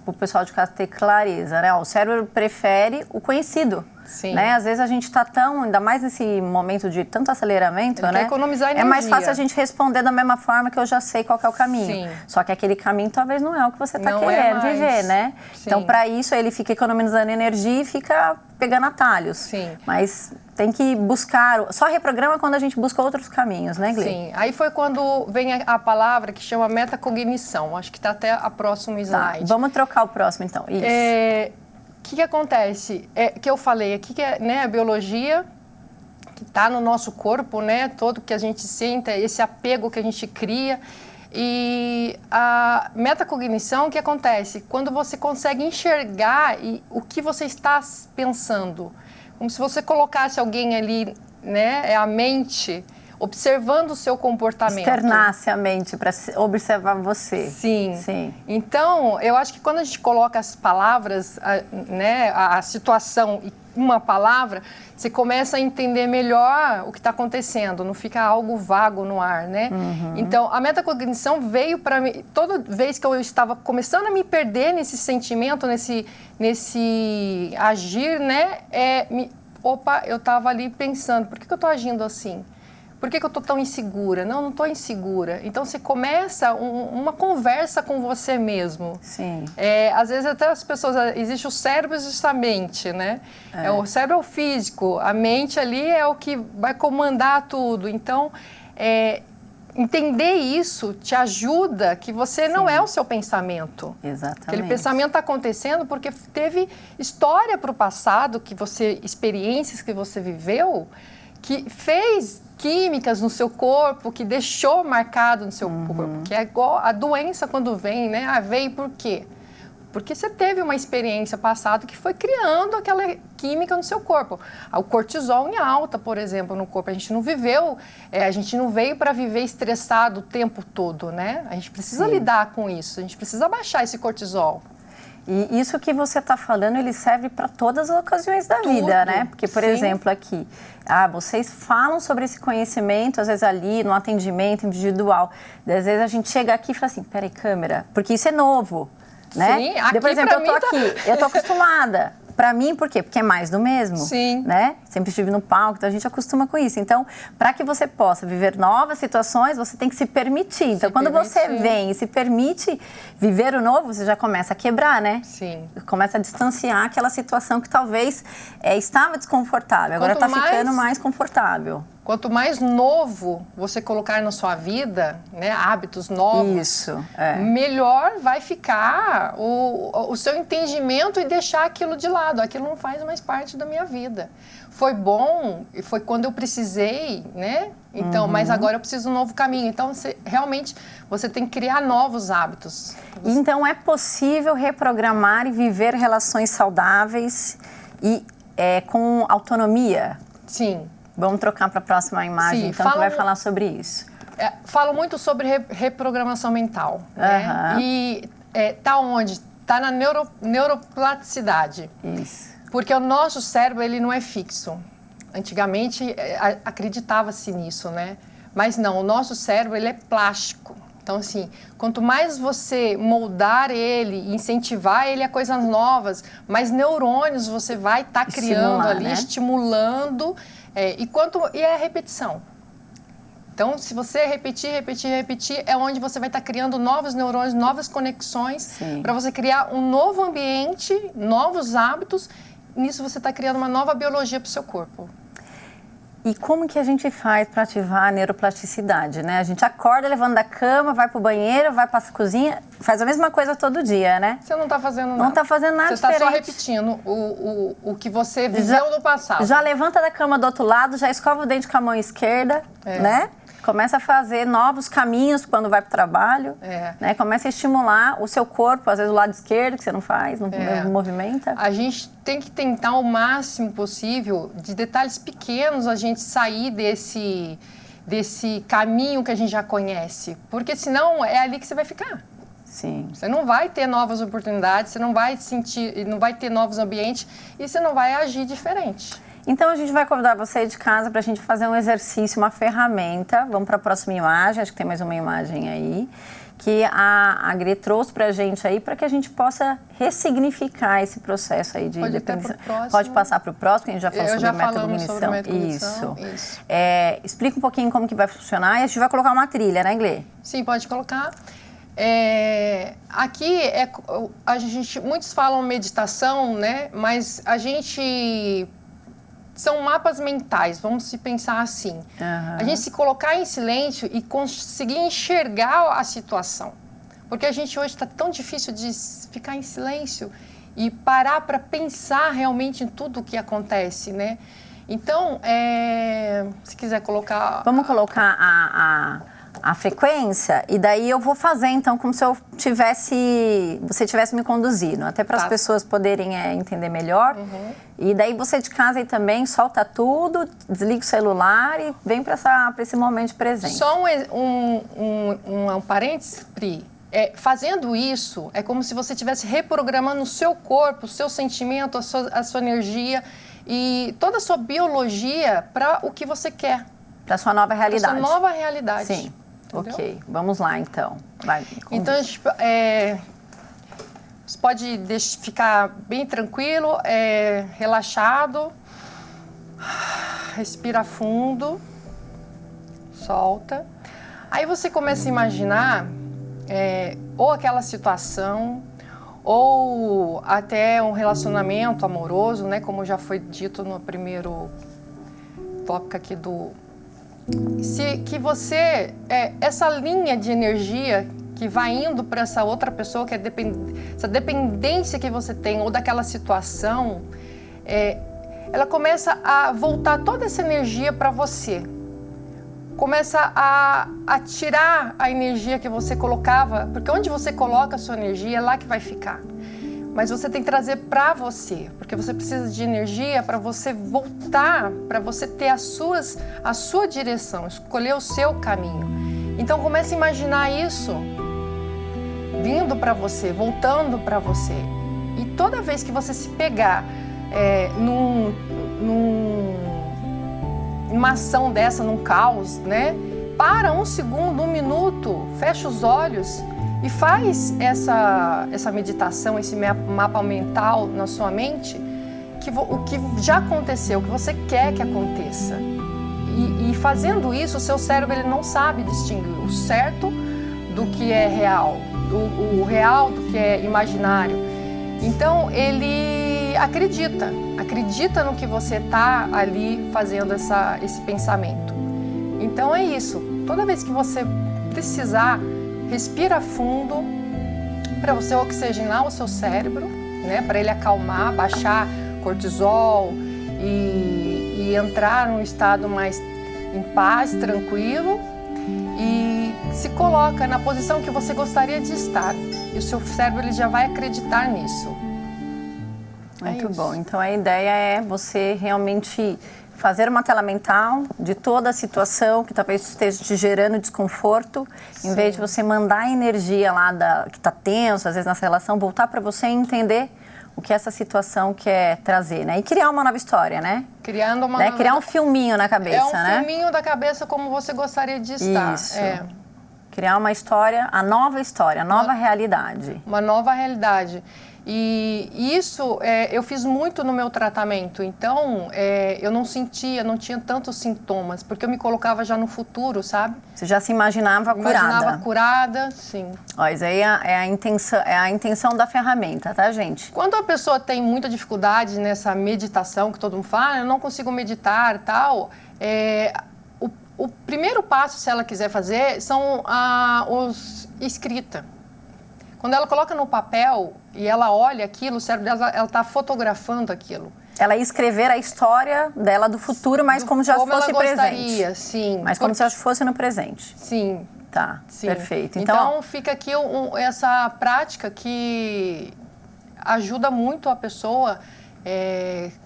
o pessoal de casa ter clareza, né? O cérebro prefere o conhecido. Sim. Né? Às vezes a gente está ainda mais nesse momento de tanto aceleramento, Ele né? quer economizar energia. É mais fácil a gente responder da mesma forma que eu já sei qual que é o caminho. Sim. Só que aquele caminho talvez não é o que você está Não querendo mais. viver, né? Sim. Então, para isso, ele fica economizando energia e fica pegando atalhos. Sim. Mas tem que buscar... Só reprograma quando a gente busca outros caminhos, né, Gli? Sim. Aí foi quando vem a palavra que chama metacognição. Acho que está até a próxima slide. Vamos trocar o próximo, então. Isso. O que acontece? Que eu falei aqui, que é, né, a biologia que está no nosso corpo, né, todo que a gente sente, esse apego que a gente cria. E a metacognição, o que acontece? Quando você consegue enxergar o que você está pensando. Como se você colocasse alguém ali né, é a mente observando o seu comportamento. Externasse a mente para observar você. Sim. Sim. Então, eu acho que quando a gente coloca as palavras, né, a situação e uma palavra, você começa a entender melhor o que está acontecendo, não fica algo vago no ar, né? Então, a metacognição veio para mim, toda vez que eu estava começando a me perder nesse sentimento, nesse agir, né? Eu estava ali pensando, por que eu estou agindo assim? Por que eu estou tão insegura? Não estou insegura. Então, você começa uma conversa com você mesmo. Sim. Às vezes, até as pessoas... Existe o cérebro e existe a mente, né? O cérebro é o físico. A mente ali é o que vai comandar tudo. Então, entender isso te ajuda que você não é o seu pensamento. Exatamente. Aquele pensamento está acontecendo porque teve história para o passado, experiências que você viveu, que fez químicas no seu corpo, que deixou marcado no seu corpo, que é igual a doença quando vem, né? Veio por quê? Porque você teve uma experiência passada que foi criando aquela química no seu corpo. O cortisol em alta, por exemplo, no corpo. A gente não viveu, a gente não veio para viver estressado o tempo todo, né? A gente precisa lidar com isso, a gente precisa baixar esse cortisol. E isso que você está falando, ele serve para todas as ocasiões da vida, né? Porque, por exemplo, aqui, vocês falam sobre esse conhecimento, às vezes ali, no atendimento individual. Às vezes a gente chega aqui e fala assim, peraí, câmera, porque isso é novo, né? Sim, aqui por exemplo, eu tô aqui, eu tô acostumada. Para mim, por quê? Porque é mais do mesmo. Sim. Né? Sempre estive no palco, então a gente acostuma com isso. Então, para que você possa viver novas situações, você tem que se permitir. Então, quando você vem e se permite viver o novo, você já começa a quebrar, né? Sim. Começa a distanciar aquela situação que talvez estava desconfortável, agora está ficando mais confortável. Quanto mais novo você colocar na sua vida, né, hábitos novos, melhor vai ficar o seu entendimento e deixar aquilo de lado. Aquilo não faz mais parte da minha vida. Foi bom e foi quando eu precisei, né? Então, mas agora eu preciso de um novo caminho. Então, realmente, você tem que criar novos hábitos. Então, é possível reprogramar e viver relações saudáveis e com autonomia? Sim. Vamos trocar para a próxima imagem, então, que vai falar sobre isso. Falo muito sobre reprogramação mental, né? E tá onde? Tá na neuroplasticidade. Isso. Porque o nosso cérebro, ele não é fixo. Antigamente, acreditava-se nisso, né? Mas não, o nosso cérebro, ele é plástico. Então, assim, quanto mais você moldar ele, incentivar ele a coisas novas, mais neurônios você vai estar criando ali, né? Estimulando. E é a repetição. Então, se você repetir, é onde você vai estar criando novos neurônios, novas conexões, para você criar um novo ambiente, novos hábitos. Nisso você está criando uma nova biologia para o seu corpo. E como que a gente faz para ativar a neuroplasticidade, né? A gente acorda, levanta da cama, vai para o banheiro, vai para a cozinha, faz a mesma coisa todo dia, né? Você não está fazendo nada. Não está fazendo nada diferente. Você está só repetindo o que você viveu no passado. Já levanta da cama do outro lado, já escova o dente com a mão esquerda, né? Começa a fazer novos caminhos quando vai para o trabalho, né? Começa a estimular o seu corpo, às vezes o lado esquerdo, que você não faz, não movimenta. A gente tem que tentar o máximo possível, de detalhes pequenos, a gente sair desse caminho que a gente já conhece. Porque senão é ali que você vai ficar. Sim. Você não vai ter novas oportunidades, você não vai não vai ter novos ambientes e você não vai agir diferente. Então, a gente vai convidar você de casa para a gente fazer um exercício, uma ferramenta. Vamos para a próxima imagem, acho que tem mais uma imagem aí, que a Gre trouxe para a gente aí, para que a gente possa ressignificar esse processo aí de dependência. Pode passar para o próximo, que a gente já falou sobre metacognição. Isso. Explica um pouquinho como que vai funcionar e a gente vai colocar uma trilha, né, Gle? Sim, pode colocar. Aqui, muitos falam meditação, né? Mas a gente... São mapas mentais, vamos se pensar assim. A gente se colocar em silêncio e conseguir enxergar a situação. Porque a gente hoje está tão difícil de ficar em silêncio e parar para pensar realmente em tudo o que acontece, né? Então, se quiser colocar... Vamos colocar a frequência, e daí eu vou fazer, então, como se você tivesse me conduzindo, até para as pessoas poderem entender melhor. E daí você de casa aí também solta tudo, desliga o celular e vem para esse momento presente. Só um parênteses, Pri. Fazendo isso, é como se você estivesse reprogramando o seu corpo, o seu sentimento, a sua energia e toda a sua biologia para o que você quer. Para a sua nova realidade. Para a sua nova realidade. Sim. Entendeu? Ok, vamos lá então. Então, você pode ficar bem tranquilo, relaxado, respira fundo, solta. Aí você começa a imaginar ou aquela situação, ou até um relacionamento amoroso, né? Como já foi dito no primeiro tópico aqui que você, essa linha de energia que vai indo para essa outra pessoa, que essa dependência que você tem, ou daquela situação, ela começa a voltar toda essa energia para você. Começa a tirar a energia que você colocava, porque onde você coloca a sua energia é lá que vai ficar. Mas você tem que trazer para você, porque você precisa de energia para você voltar, para você ter a sua direção, escolher o seu caminho. Então comece a imaginar isso vindo para você, voltando para você. E toda vez que você se pegar numa ação dessa, num caos, né? Para um segundo, 1 minuto, fecha os olhos e faz essa meditação, esse mapa mental na sua mente, o que já aconteceu, o que você quer que aconteça. E fazendo isso, o seu cérebro ele não sabe distinguir o certo do que é real, o real do que é imaginário. Então, ele acredita no que você está ali fazendo esse pensamento. Então, é isso. Toda vez que você precisar, respira fundo para você oxigenar o seu cérebro, né? Para ele acalmar, baixar cortisol e entrar num estado mais em paz, tranquilo, e se coloca na posição que você gostaria de estar. E o seu cérebro ele já vai acreditar nisso. Muito bom. Então a ideia é você realmente fazer uma tela mental de toda a situação que talvez esteja te gerando desconforto, em vez de você mandar a energia lá que está tenso, às vezes nessa relação, voltar para você e entender o que essa situação quer trazer, né? E criar uma nova história, né? Criar um filminho na cabeça, né? Filminho da cabeça como você gostaria de estar. Isso. Criar uma história, a nova realidade. Uma nova realidade. E isso eu fiz muito no meu tratamento, então eu não tinha tantos sintomas, porque eu me colocava já no futuro, sabe? Você já se imaginava curada? Imaginava curada, sim. Ó, isso aí é a intenção da ferramenta, tá, gente? Quando a pessoa tem muita dificuldade nessa meditação, que todo mundo fala, eu não consigo meditar e tal, o primeiro passo, se ela quiser fazer, são os escrita. Quando ela coloca no papel e ela olha aquilo, o cérebro dela, ela está fotografando aquilo. Ela ia escrever a história dela do futuro, mas como já fosse presente. Sim. Mas como se já fosse no presente. Sim. Tá, sim. Perfeito. Então fica aqui essa prática que ajuda muito a pessoa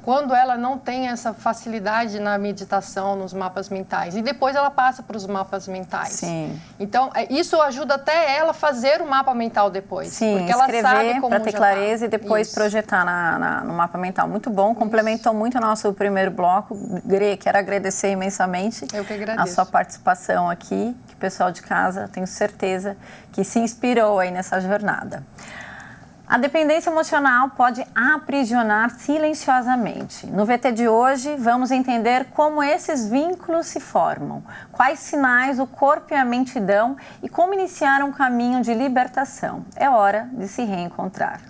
quando ela não tem essa facilidade na meditação, nos mapas mentais. E depois ela passa para os mapas mentais. Sim. Então, isso ajuda até ela fazer o mapa mental depois. Sim, porque ela escrever para ter clareza e depois projetar no mapa mental. Muito bom, complementou muito o nosso primeiro bloco. Gre, quero agradecer imensamente Eu que agradeço. a sua participação aqui, que o pessoal de casa, tenho certeza, que se inspirou aí nessa jornada. A dependência emocional pode aprisionar silenciosamente. No VT de hoje, vamos entender como esses vínculos se formam, quais sinais o corpo e a mente dão e como iniciar um caminho de libertação. É hora de se reencontrar.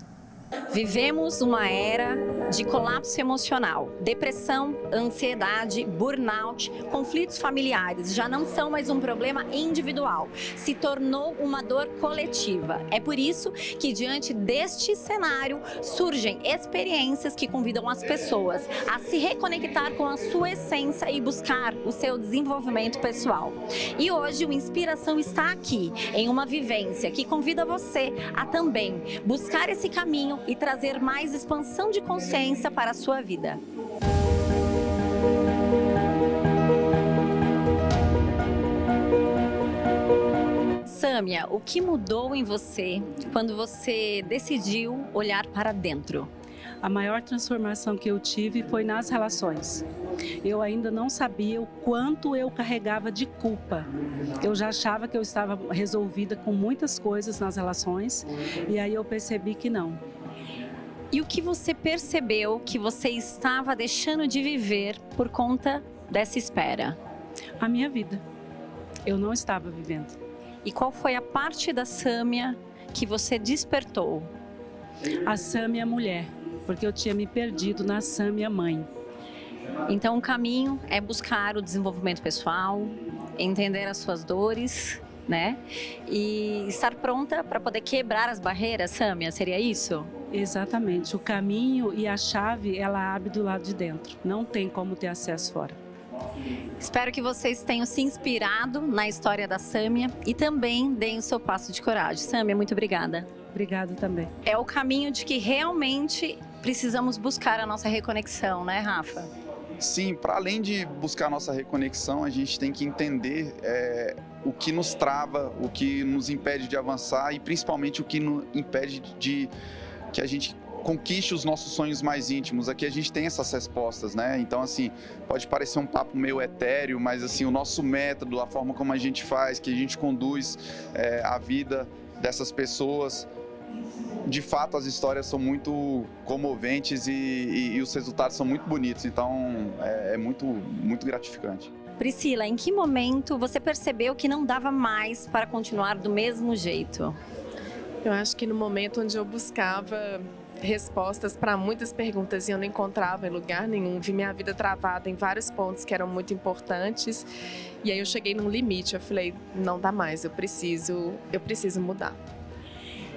Vivemos uma era de colapso emocional, depressão, ansiedade, burnout, conflitos familiares já não são mais um problema individual, se tornou uma dor coletiva. É por isso que, diante deste cenário, surgem experiências que convidam as pessoas a se reconectar com a sua essência e buscar o seu desenvolvimento pessoal. E hoje o Inspiração está aqui, em uma vivência que convida você a também buscar esse caminho e trazer mais expansão de consciência para a sua vida. Sâmia, o que mudou em você quando você decidiu olhar para dentro? A maior transformação que eu tive foi nas relações. Eu ainda não sabia o quanto eu carregava de culpa. Eu já achava que eu estava resolvida com muitas coisas nas relações e aí eu percebi que não. E o que você percebeu que você estava deixando de viver por conta dessa espera? A minha vida. Eu não estava vivendo. E qual foi a parte da Sâmia que você despertou? A Sâmia mulher, porque eu tinha me perdido na Sâmia mãe. Então o caminho é buscar o desenvolvimento pessoal, entender as suas dores, né? E estar pronta para poder quebrar as barreiras, Sâmia, seria isso? Exatamente. O caminho e a chave, ela abre do lado de dentro. Não tem como ter acesso fora. Espero que vocês tenham se inspirado na história da Sâmia e também deem o seu passo de coragem. Sâmia, muito obrigada. Obrigada também. É o caminho de que realmente precisamos buscar a nossa reconexão, né, Rafa? Sim, para além de buscar a nossa reconexão, a gente tem que entender o que nos trava, o que nos impede de avançar e principalmente o que nos impede de que a gente conquiste os nossos sonhos mais íntimos. Aqui a gente tem essas respostas, né? Então, assim, pode parecer um papo meio etéreo, mas assim, o nosso método, a forma como a gente faz, que a gente conduz a vida dessas pessoas, de fato as histórias são muito comoventes e os resultados são muito bonitos, então é muito gratificante. Priscila, em que momento você percebeu que não dava mais para continuar do mesmo jeito? Eu acho que no momento onde eu buscava respostas para muitas perguntas e eu não encontrava em lugar nenhum, vi minha vida travada em vários pontos que eram muito importantes e aí eu cheguei num limite, eu falei, não dá mais, eu preciso mudar.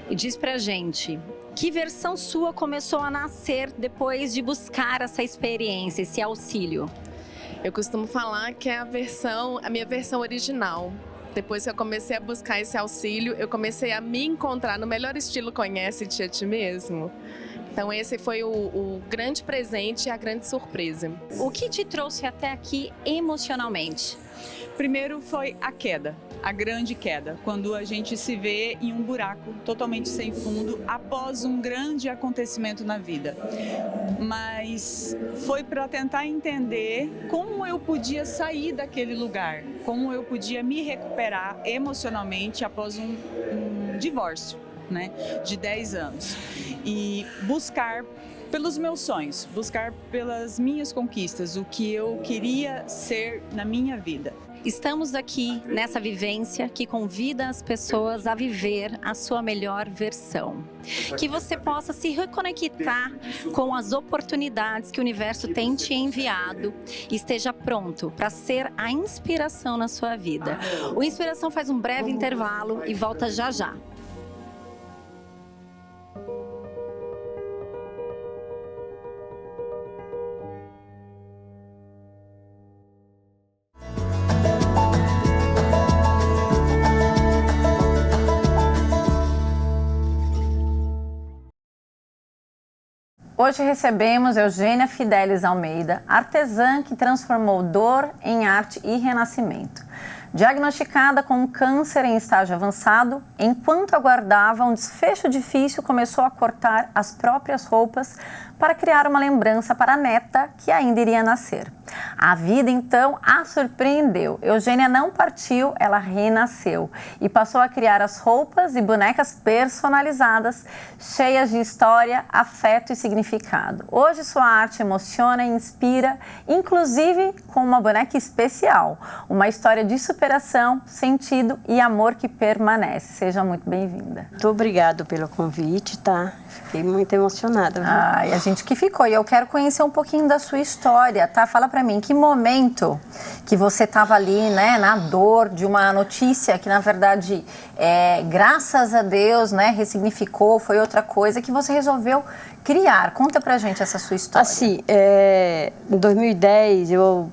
E diz pra gente, que versão sua começou a nascer depois de buscar essa experiência, esse auxílio? Eu costumo falar que é a minha versão original. Depois que eu comecei a buscar esse auxílio, eu comecei a me encontrar no melhor estilo Conhece-te a ti mesmo. Então esse foi o grande presente e a grande surpresa. O que te trouxe até aqui emocionalmente? Primeiro foi a queda, a grande queda, quando a gente se vê em um buraco totalmente sem fundo após um grande acontecimento na vida. Mas foi para tentar entender como eu podia sair daquele lugar, como eu podia me recuperar emocionalmente após um divórcio, né, de 10 anos. E buscar pelos meus sonhos, buscar pelas minhas conquistas, o que eu queria ser na minha vida. Estamos aqui nessa vivência que convida as pessoas a viver a sua melhor versão. Que você possa se reconectar com as oportunidades que o universo tem te enviado e esteja pronto para ser a inspiração na sua vida. O Inspiração faz um breve intervalo e volta já já. Hoje recebemos Eugênia Fidelis Almeida, artesã que transformou dor em arte e renascimento. Diagnosticada com um câncer em estágio avançado, enquanto aguardava um desfecho difícil, começou a cortar as próprias roupas para criar uma lembrança para a neta que ainda iria nascer. A vida, então, a surpreendeu. Eugênia não partiu, ela renasceu e passou a criar as roupas e bonecas personalizadas, cheias de história, afeto e significado. Hoje sua arte emociona e inspira, inclusive com uma boneca especial, uma história de superação superação, sentido e amor que permanece. Seja muito bem-vinda. Muito obrigada pelo convite, tá? Fiquei muito emocionada. Ai, a gente que ficou. E eu quero conhecer um pouquinho da sua história, tá? Fala pra mim, que momento que você tava ali, né, na dor de uma notícia que, na verdade, graças a Deus, né, ressignificou, foi outra coisa que você resolveu criar. Conta pra gente essa sua história. Assim, em 2010, eu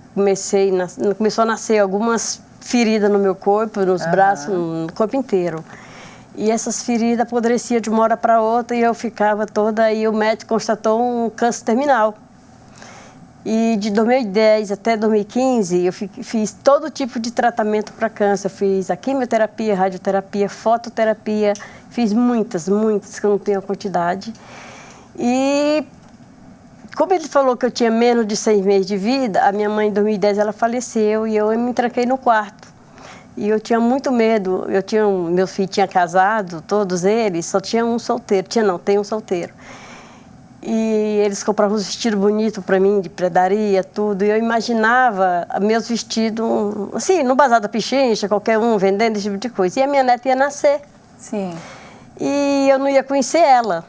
começou a nascer algumas feridas no meu corpo, nos braços, no corpo inteiro. E essas feridas apodreciam de uma hora para outra e eu ficava toda... E o médico constatou um câncer terminal. E de 2010 até 2015, eu fiz todo tipo de tratamento para câncer. Eu fiz a quimioterapia, radioterapia, fototerapia, fiz muitas, que eu não tenho a quantidade. E como ele falou que eu tinha menos de 6 meses de vida, a minha mãe em 2010 ela faleceu e eu me tranquei no quarto. E eu tinha muito medo, meu filho tinha casado, todos eles, só tinha um solteiro, tem um solteiro. E eles compravam uns vestidos bonitos para mim, de predaria, tudo, e eu imaginava meus vestidos, assim, no bazar da Pichincha, qualquer um vendendo esse tipo de coisa. E a minha neta ia nascer. Sim. E eu não ia conhecer ela,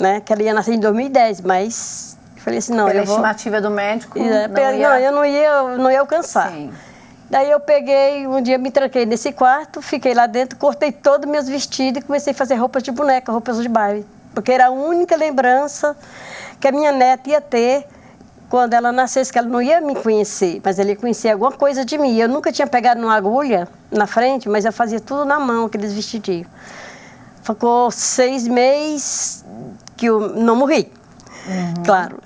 né, que ela ia nascer em 2010, mas eu falei assim, não, pela eu vou... estimativa do médico, eu não ia alcançar. Sim. Daí eu peguei, um dia me tranquei nesse quarto, fiquei lá dentro, cortei todos os meus vestidos e comecei a fazer roupas de boneca, roupas de baile. Porque era a única lembrança que a minha neta ia ter quando ela nascesse, que ela não ia me conhecer, mas ela ia conhecer alguma coisa de mim. Eu nunca tinha pegado uma agulha na frente, mas eu fazia tudo na mão, aqueles vestidinhos. Ficou 6 meses que eu não morri, claro.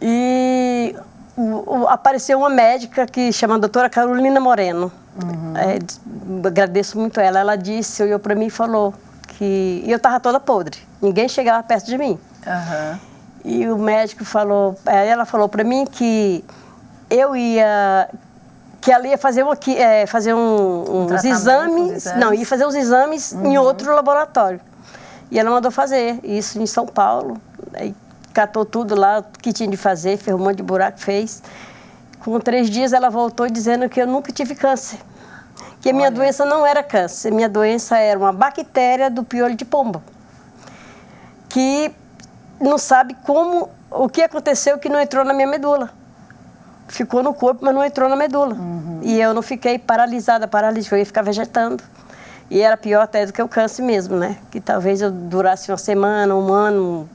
E... apareceu uma médica que chama a doutora Carolina Moreno. Agradeço muito ela. Ela disse, olhou para mim e falou que eu estava toda podre. Ninguém chegava perto de mim. E o médico falou, ela falou para mim que ela ia fazer uns exames, ia fazer uns exames em outro laboratório. E ela mandou fazer isso em São Paulo. Aí, catou tudo lá, o que tinha de fazer, fez um monte de buraco, fez. Com 3 dias ela voltou dizendo que eu nunca tive câncer. Que a minha doença não era câncer, minha doença era uma bactéria do piolho de pombo. Que não sabe o que aconteceu que não entrou na minha medula. Ficou no corpo, mas não entrou na medula. E eu não fiquei paralítica, eu ia ficar vegetando. E era pior até do que o câncer mesmo, né? Que talvez eu durasse uma semana, um ano...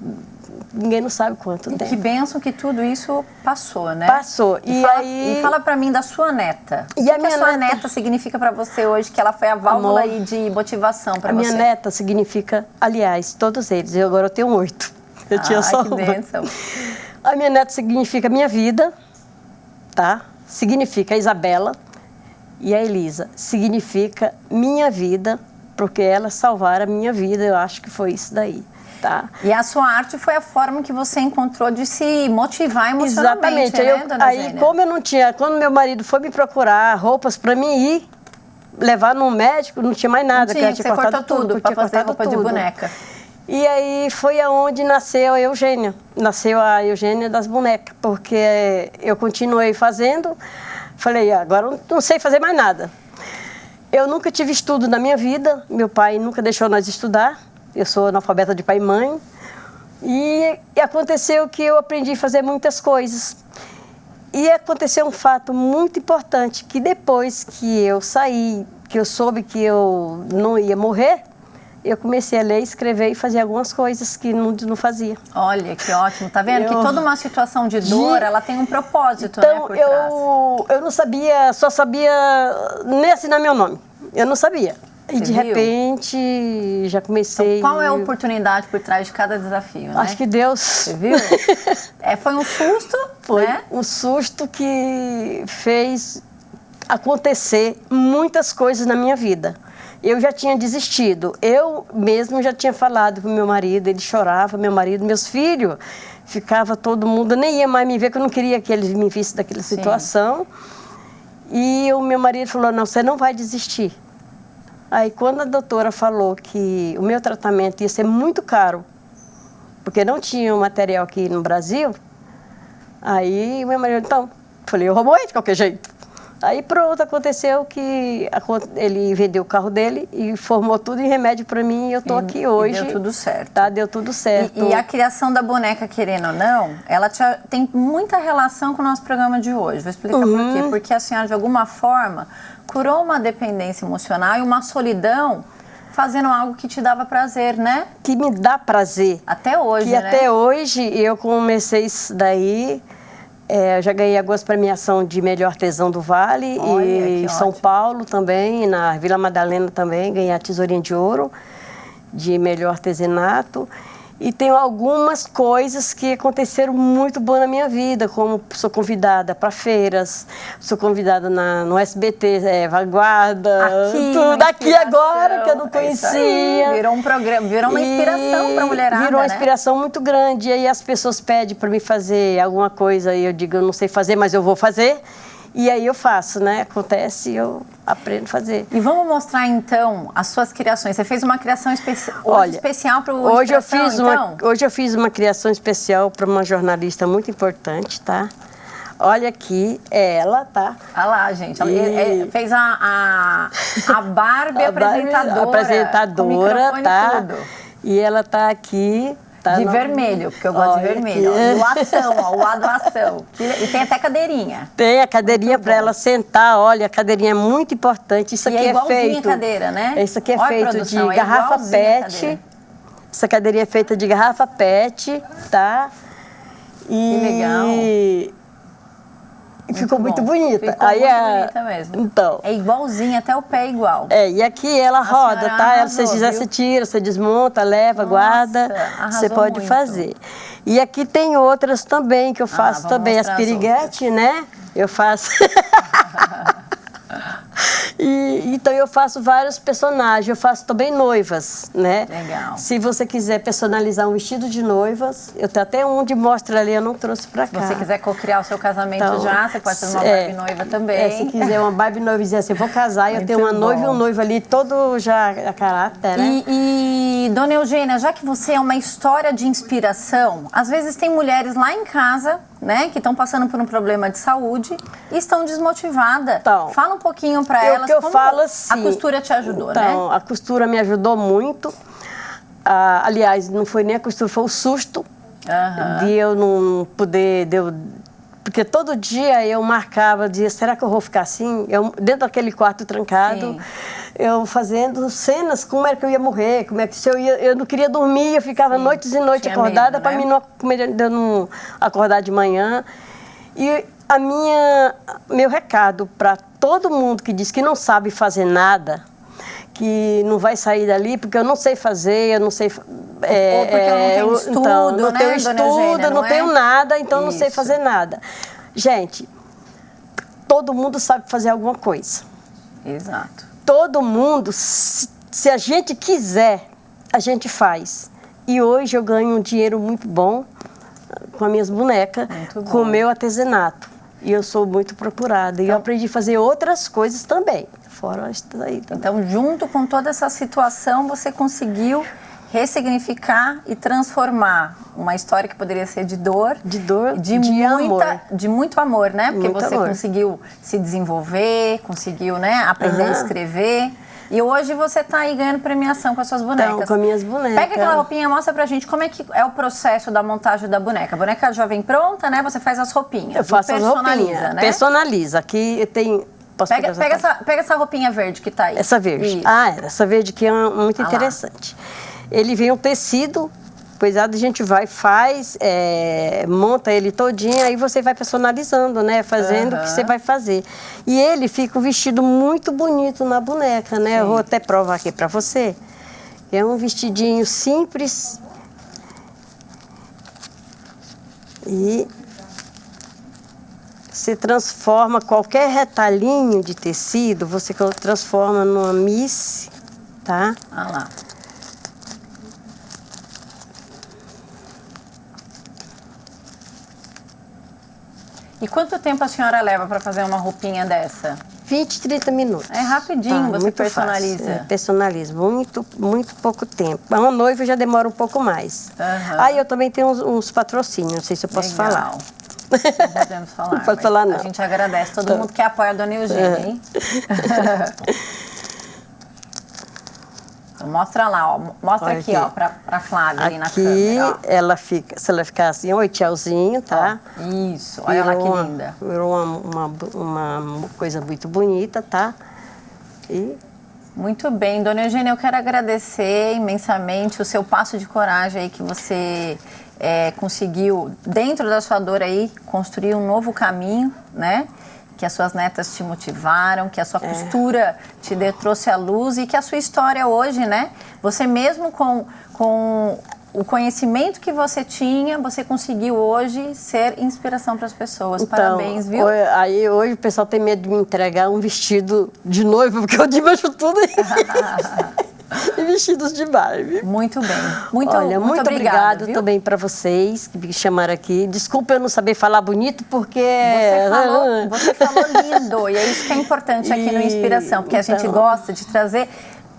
Ninguém não sabe quanto tempo. Que bênção que tudo isso passou, né? Passou. E fala pra mim da sua neta. O que a sua neta significa pra você hoje, que ela foi a válvula aí de motivação pra você? A minha neta significa, aliás, todos eles. Agora eu tenho 8. Eu tinha só que bênção. A minha neta significa minha vida, tá? Significa a Isabela. E a Elisa significa minha vida, porque elas salvaram a minha vida. Eu acho que foi isso daí. Tá. E a sua arte foi a forma que você encontrou de se motivar emocionalmente. Exatamente. Né, aí, como eu não tinha, quando meu marido foi me procurar roupas para mim ir levar no médico, não tinha mais nada. Você cortou tudo para fazer roupa de boneca. E aí foi aonde nasceu a Eugênia. Nasceu a Eugênia das bonecas, porque eu continuei fazendo. Falei, agora não sei fazer mais nada. Eu nunca tive estudo na minha vida, meu pai nunca deixou nós estudar. Eu sou analfabeta de pai e mãe. E aconteceu que eu aprendi a fazer muitas coisas. E aconteceu um fato muito importante, que depois que eu saí, que eu soube que eu não ia morrer, eu comecei a ler, escrever e fazer algumas coisas que não fazia. Olha, que ótimo. Tá vendo? Que toda uma situação de dor, ela tem um propósito, né, por trás. Eu não sabia, só sabia nem assinar meu nome. Eu não sabia. E de repente, já comecei... Então, qual é a oportunidade por trás de cada desafio, né? Acho que Deus... Você viu? Foi um susto, Foi né? um susto que fez acontecer muitas coisas na minha vida. Eu já tinha desistido. Eu mesmo já tinha falado para o meu marido, ele chorava, meu marido, meus filhos, ficava todo mundo, nem ia mais me ver, porque eu não queria que eles me vissem daquela situação. E o meu marido falou, não, você não vai desistir. Aí, quando a doutora falou que o meu tratamento ia ser muito caro, porque não tinha material aqui no Brasil, aí o meu marido, então, falei, eu vou morrer de qualquer jeito. Aí pronto, aconteceu que ele vendeu o carro dele e formou tudo em remédio para mim e eu tô aqui hoje. E deu tudo certo. Tá, deu tudo certo. E a criação da boneca, querendo ou não, ela tem muita relação com o nosso programa de hoje. Vou explicar por quê. Porque a senhora, de alguma forma, curou uma dependência emocional e uma solidão fazendo algo que te dava prazer, né? Que me dá prazer. Até hoje, que né? Até hoje eu comecei isso daí. Eu já ganhei algumas premiações de melhor artesão do Vale. Olha, e em São Paulo também, na Vila Madalena também, ganhei a tesourinha de ouro de melhor artesanato. E tenho algumas coisas que aconteceram muito boas na minha vida, como sou convidada para feiras, sou convidada no SBT, Vanguarda, tudo aqui agora que eu não conhecia. Virou um programa, virou uma inspiração para a mulherada, virou uma né? inspiração muito grande. E aí as pessoas pedem para mim fazer alguma coisa e eu digo, eu não sei fazer, mas eu vou fazer. E aí eu faço, né? Acontece e eu aprendo a fazer. E vamos mostrar, então, as suas criações. Você fez uma criação especial para o hoje eu fiz uma criação especial para uma jornalista muito importante, tá? Olha aqui, ela, tá? Olha lá, gente. Ela fez a Barbie apresentadora, tá? Tudo. E ela tá aqui... De vermelho, porque eu gosto de vermelho. O ação, ó, o A do ação. E tem até cadeirinha. Tem a cadeirinha para ela sentar. Olha, a cadeirinha é muito importante. Isso aqui é feito... cadeira, né? Isso aqui é feito de garrafa PET. Essa cadeirinha é feita de garrafa PET, tá? Que legal. E ficou muito bonita. Ficou muito bonita mesmo. Então. É igualzinha, até o pé é igual. E aqui ela roda, tá? Se você quiser, você tira, você desmonta, leva, guarda. Você pode fazer. E aqui tem outras também que eu faço também. As piriguetes, né? Eu faço. Então eu faço vários personagens, eu faço também noivas, né? Legal. Se você quiser personalizar um vestido de noivas, eu tenho até um de mostra ali, eu não trouxe pra cá. Se você quiser co-criar o seu casamento então, já, você pode fazer uma Barbie noiva também. Se quiser uma Barbie noiva e dizer assim, eu vou casar, eu tenho uma noiva e um noivo ali, todo já a caráter, né? E dona Eugênia, já que você é uma história de inspiração, às vezes tem mulheres lá em casa, né, que estão passando por um problema de saúde e estão desmotivadas. Então, fala um pouquinho para elas como falo assim, a costura te ajudou, né? Então, a costura me ajudou muito. Aliás, não foi nem a costura, foi o susto de eu não poder... Porque todo dia eu marcava, dizia, será que eu vou ficar assim? Dentro daquele quarto trancado, eu fazendo cenas, como era que eu ia morrer, como é que eu não queria dormir, eu ficava noites e noites acordada para mim não acordar de manhã. E meu recado para todo mundo que diz que não sabe fazer nada, que não vai sair dali porque eu não sei fazer, eu não sei... Ou porque eu não tenho estudo, então, não né, tenho estudo, Eugênia, não tenho nada, então não sei fazer nada. Gente, todo mundo sabe fazer alguma coisa. Exato. Todo mundo, se a gente quiser, a gente faz. E hoje eu ganho um dinheiro muito bom com as minhas bonecas, com o meu artesanato. E eu sou muito procurada. E eu aprendi a fazer outras coisas também, fora isso aí também. Então, junto com toda essa situação, você conseguiu ressignificar e transformar uma história que poderia ser de dor, de muito amor, né? Porque muito você conseguiu se desenvolver, conseguiu, né, aprender a escrever. E hoje você está aí ganhando premiação com as suas bonecas. Então, com as minhas bonecas. Pega aquela roupinha e mostra pra gente como é que é o processo da montagem da boneca. A boneca já vem pronta, né? Você faz as roupinhas. Eu faço as roupinhas, né? Personaliza. Aqui tem... Pega essa roupinha verde que tá aí. Essa verde. Isso. Essa verde aqui é muito interessante. Ele vem um tecido, coisado, a gente faz, monta ele todinho, aí você vai personalizando, né? Fazendo o que você vai fazer. E ele fica um vestido muito bonito na boneca, né? Sim. Eu vou até provar aqui pra você. É um vestidinho simples. E você transforma qualquer retalhinho de tecido, você transforma numa misse, tá? Ah lá. E quanto tempo a senhora leva para fazer uma roupinha dessa? 20, 30 minutos. É rapidinho, você personaliza. Personalizo, muito pouco tempo. Uma noiva já demora um pouco mais. Aí eu também tenho uns patrocínios, não sei se eu posso falar. Não podemos falar. Não pode falar, não. A gente agradece todo mundo que apoia a Dona Eugênia, hein? Então, mostra lá, ó. Mostra aqui, ó, pra Flávia ali na câmera, ó. Aqui, ela fica, se ela ficar assim, oi, tchauzinho, tá? Ó, isso, olha lá que linda. Virou uma coisa muito bonita, tá? E... Muito bem, Dona Eugênia, eu quero agradecer imensamente o seu passo de coragem aí que você conseguiu, dentro da sua dor aí, construir um novo caminho, né? Que as suas netas te motivaram, que a sua costura te trouxe à luz e que a sua história hoje, né? Você mesmo com o conhecimento que você tinha, você conseguiu hoje ser inspiração para as pessoas. Então, parabéns, viu? Aí hoje o pessoal tem medo de me entregar um vestido de noiva, porque eu dimanjo tudo e vestidos de Barbie. Muito bem. Muito obrigado também para vocês que me chamaram aqui. Desculpa eu não saber falar bonito, porque... Você falou lindo, e é isso que é importante aqui no Inspiração, porque a gente gosta de trazer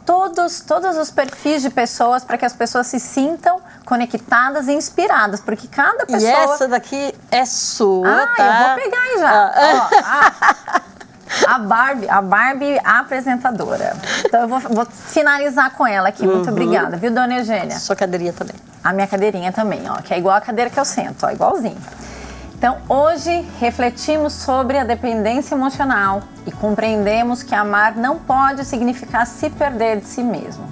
todos os perfis de pessoas para que as pessoas se sintam conectadas e inspiradas, porque cada pessoa... E essa daqui é sua, tá? Eu vou pegar aí já. A Barbie apresentadora. Então eu vou finalizar com ela aqui. Muito obrigada, viu, Dona Eugênia? Sua cadeirinha também. A minha cadeirinha também, ó, que é igual a cadeira que eu sento, ó, igualzinho. Então, hoje refletimos sobre a dependência emocional e compreendemos que amar não pode significar se perder de si mesmo.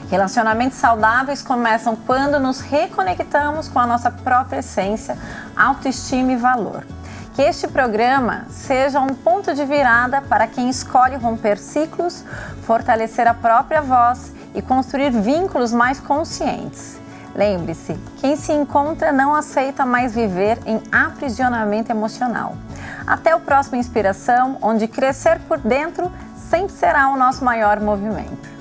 Relacionamentos saudáveis começam quando nos reconectamos com a nossa própria essência, autoestima e valor. Que este programa seja um ponto de virada para quem escolhe romper ciclos, fortalecer a própria voz e construir vínculos mais conscientes. Lembre-se, quem se encontra não aceita mais viver em aprisionamento emocional. Até o próximo Inspiração, onde crescer por dentro sempre será o nosso maior movimento.